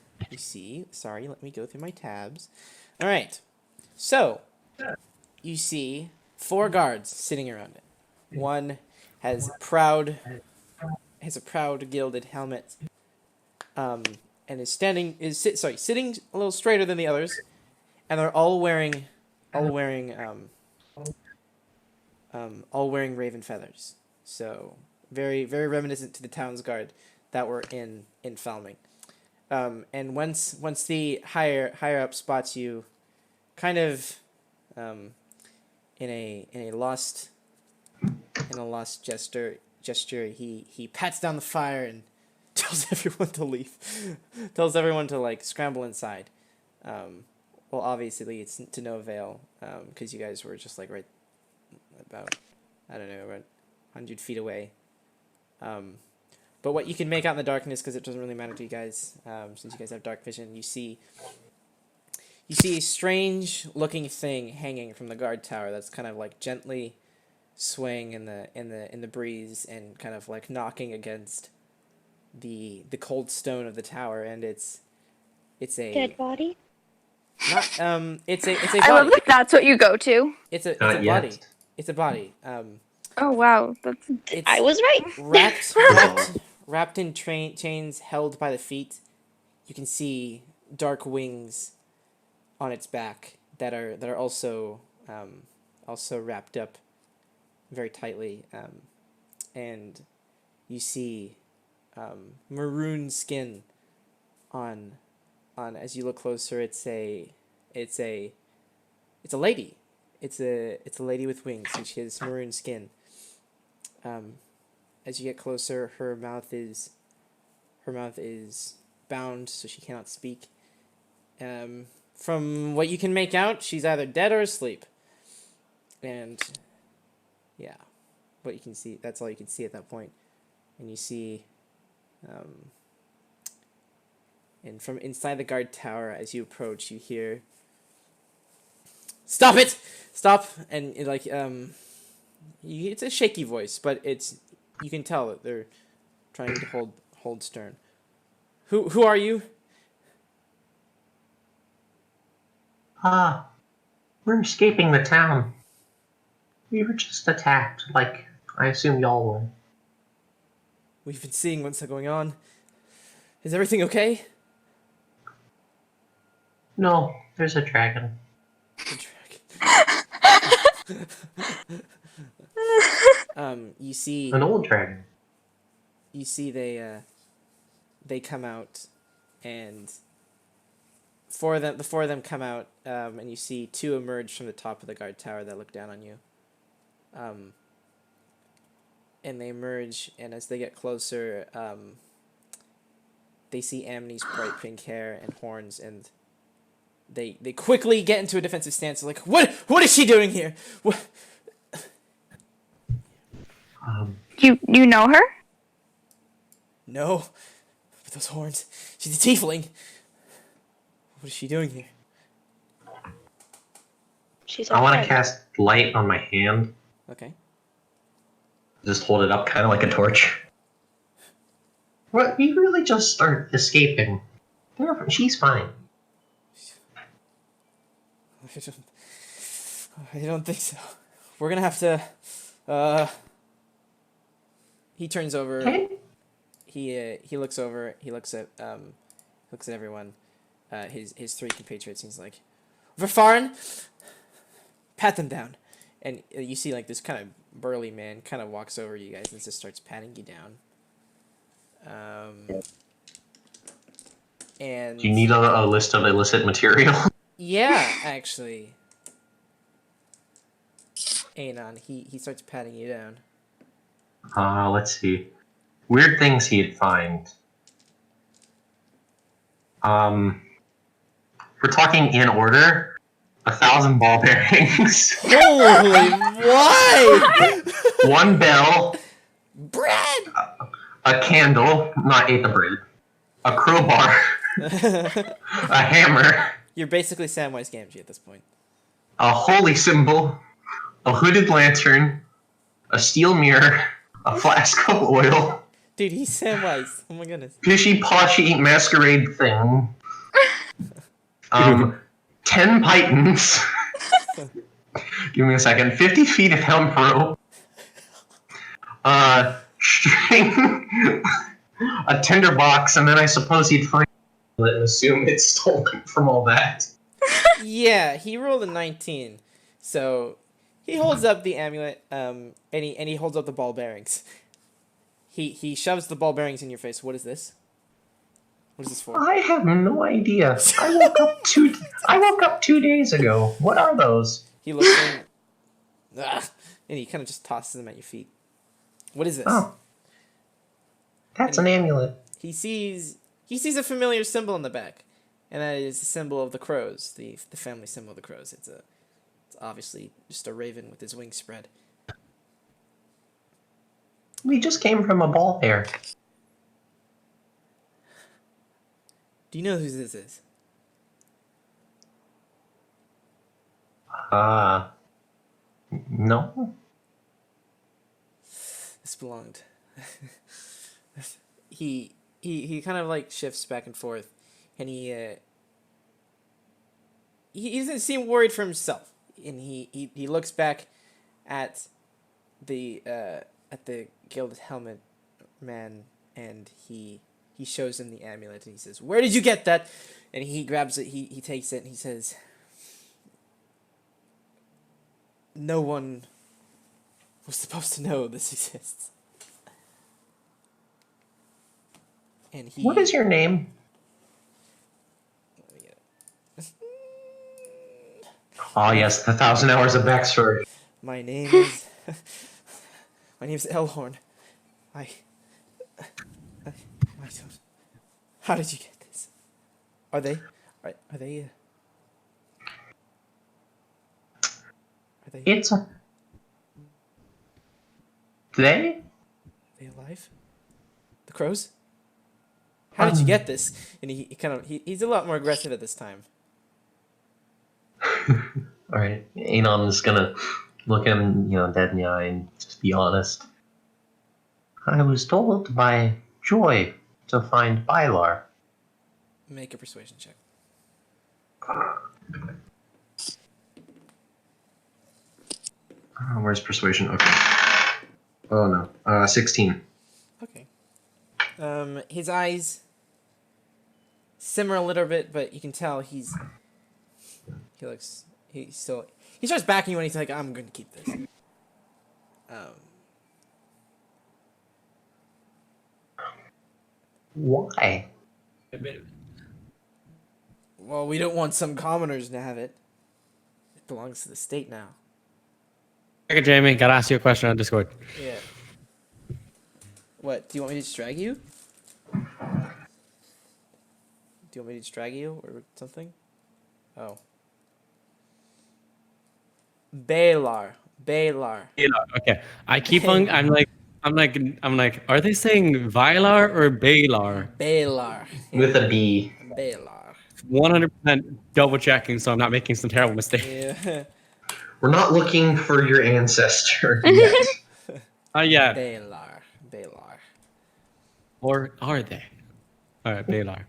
Sorry, let me go through my tabs. All right. So you see 4 guards sitting around it. One has a proud gilded helmet, and is sitting a little straighter than the others, and they're all wearing raven feathers. So very reminiscent to the town's guard that were in Falming. And once the higher up spots you, kind of in a lost gesture, he pats down the fire and tells everyone to leave. Tells everyone to like scramble inside. Well, obviously it's to no avail, because you guys were just like right about, I don't know, about 100 feet away. But what you can make out in the darkness, because it doesn't really matter to you guys, since you guys have dark vision, you see a strange looking thing hanging from the guard tower that's kind of like gently swaying in the breeze and kind of like knocking against the cold stone of the tower, and it's a Dead body? not it's a I love body. that that's what you go to. It's a Not yet. body. It's a body. Oh wow, that's It's I was right. wrapped in chains held by the feet. You can see dark wings on its back that are also wrapped up very tightly, and you see maroon skin on as you look closer. It's a lady. It's a lady with wings, and she has maroon skin. As you get closer, her mouth is bound, so she cannot speak. From what you can make out, she's either dead or asleep. And yeah, what you can see, that's all you can see at that point. And you see, and from inside the guard tower, as you approach, you hear, "Stop it! Stop!" And it, like, it's a shaky voice, but you can tell that they're trying to hold stern. Who are you? We're escaping the town. We were just attacked, like I assume y'all were. We've been seeing what's going on. Is everything okay? No, there's a dragon. The dragon. You see. An old dragon. You see they come out, and the four of them come out, and you see 2 emerge from the top of the guard tower that look down on you. And they emerge, and as they get closer, they see Amni's bright pink hair and horns, and they quickly get into a defensive stance. They're like, what is she doing here? What? you know her? No, but those horns. She's a tiefling. What is she doing here? She's I want to okay. cast light on my hand. Okay. Just hold it up, kind of like a torch. What? We really just start escaping. She's fine. I don't think so. We're gonna have to. He turns over. Okay. He looks over. He looks at everyone. His 3 compatriots. And he's like, "Verfarin, pat them down." And you see like this kind of burly man kind of walks over you guys and just starts patting you down. And Do you need a list of illicit material? yeah, actually. Anon, he starts patting you down. Let's see. Weird things he'd find. We're talking in order. 1,000 ball bearings. Holy, why? 1 bell. Bread! A candle. Not ate the bread. A crowbar. A hammer. You're basically Samwise Gamgee at this point. A holy symbol. A hooded lantern. A steel mirror. A flask of oil. Dude, he's Samwise. Oh my goodness. Pishy poshy masquerade thing. 10 pythons. Give me a second. 50 feet of hemp rope. String. A tinderbox, and then I suppose he'd find it and assume it's stolen from all that. Yeah, he rolled a 19. So he holds up the amulet, and he holds up the ball bearings. He shoves the ball bearings in your face. What is this? What is this for? I have no idea. I woke up 2 days ago. What are those? He looks in, and he kind of just tosses them at your feet. What is this? Oh. That's an amulet. He sees a familiar symbol in the back, and that is the symbol of the crows, the family symbol of the crows. It's obviously just a raven with his wings spread. We just came from a ball fair. Do you know who this is? No. This belonged. he kind of like shifts back and forth, and he doesn't seem worried for himself, and he looks back at the gilded helmet man, and he shows him the amulet, and he says, "Where did you get that?" And he grabs it, he takes it, and he says, "No one was supposed to know this exists." And he. What is your name? Let me get it. Oh yes, the 1,000 hours of backstory. My name is. My name's Elhorn. I don't. How did you get this? Are they? Are they? Are they? It's a. They? Are they alive? The crows? How did you get this? And he's a lot more aggressive at this time. Alright, Anon is gonna look him, dead in the eye and just be honest. I was told by Joy to find Bylar. Make a persuasion check. Where's persuasion? Okay. Oh no. 16. Okay. His eyes simmer a little bit, but you can tell he starts backing you and he's like, "I'm going to keep this." Why? Well, we don't want some commoners to have it. It belongs to the state now. Okay, Jamie, gotta ask you a question on Discord. Yeah. What? Do you want me to just drag you? Do you want me to just drag you or something? Oh. Balar. Okay, I keep on. I'm like, are they saying Vylar or Balar? Balar. With a B. Balar. 100% double checking, so I'm not making some terrible mistake. Yeah. We're not looking for your ancestor yet. Yeah. Balar. Or are they? All right, Balar.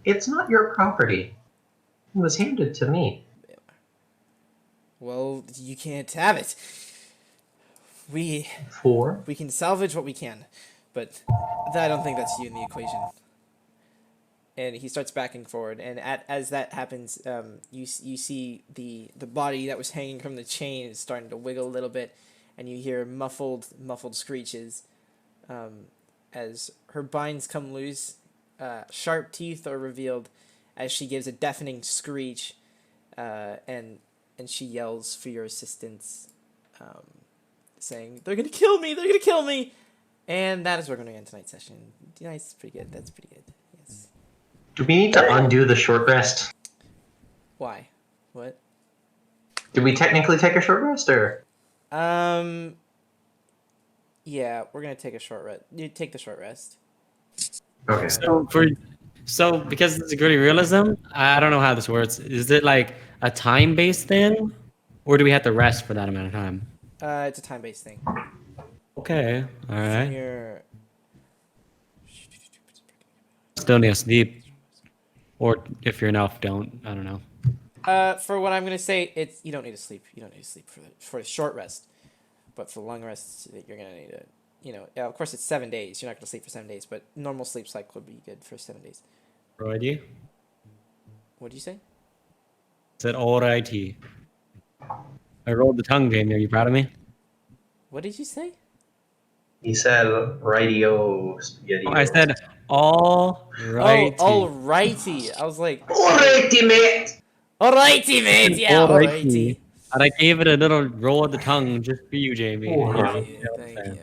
It's not your property. It was handed to me. Well, you can't have it. We can salvage what we can, but I don't think that's you in the equation. And he starts backing forward, and as that happens, you see the body that was hanging from the chain is starting to wiggle a little bit, and you hear muffled screeches, as her binds come loose. Sharp teeth are revealed as she gives a deafening screech, and she yells for your assistance, saying, "They're gonna kill me! They're gonna kill me!" And that is what we're going to end tonight's session. Nice, pretty good. That's pretty good. Yes. Do we need to undo the short rest? Why? What? Did we technically take a short rest, or? Yeah, we're gonna take a short rest. You take the short rest. Okay. So because it's a gritty realism, I don't know how this works. Is it like a time-based thing, or do we have to rest for that amount of time? It's a time-based thing. Okay, all right. You're... Still need to sleep, or if you're enough, don't. I don't know. For what I'm gonna say, it's you don't need to sleep. You don't need to sleep for a short rest, but for long rests, you're gonna need to. You know, of course, it's 7 days. You're not gonna sleep for 7 days, but normal sleep cycle would be good for 7 days. Alrighty. What did you say? Said alrighty. I rolled the tongue, Jamie. Are you proud of me? What did you say? He said radio spaghetti. I said alrighty. Oh, alrighty. I was like, Alrighty, mate. alrighty, mate. Yeah, alrighty. And I gave it a little roll of the tongue just for you, Jamie. Oh, Thank you. Thank you.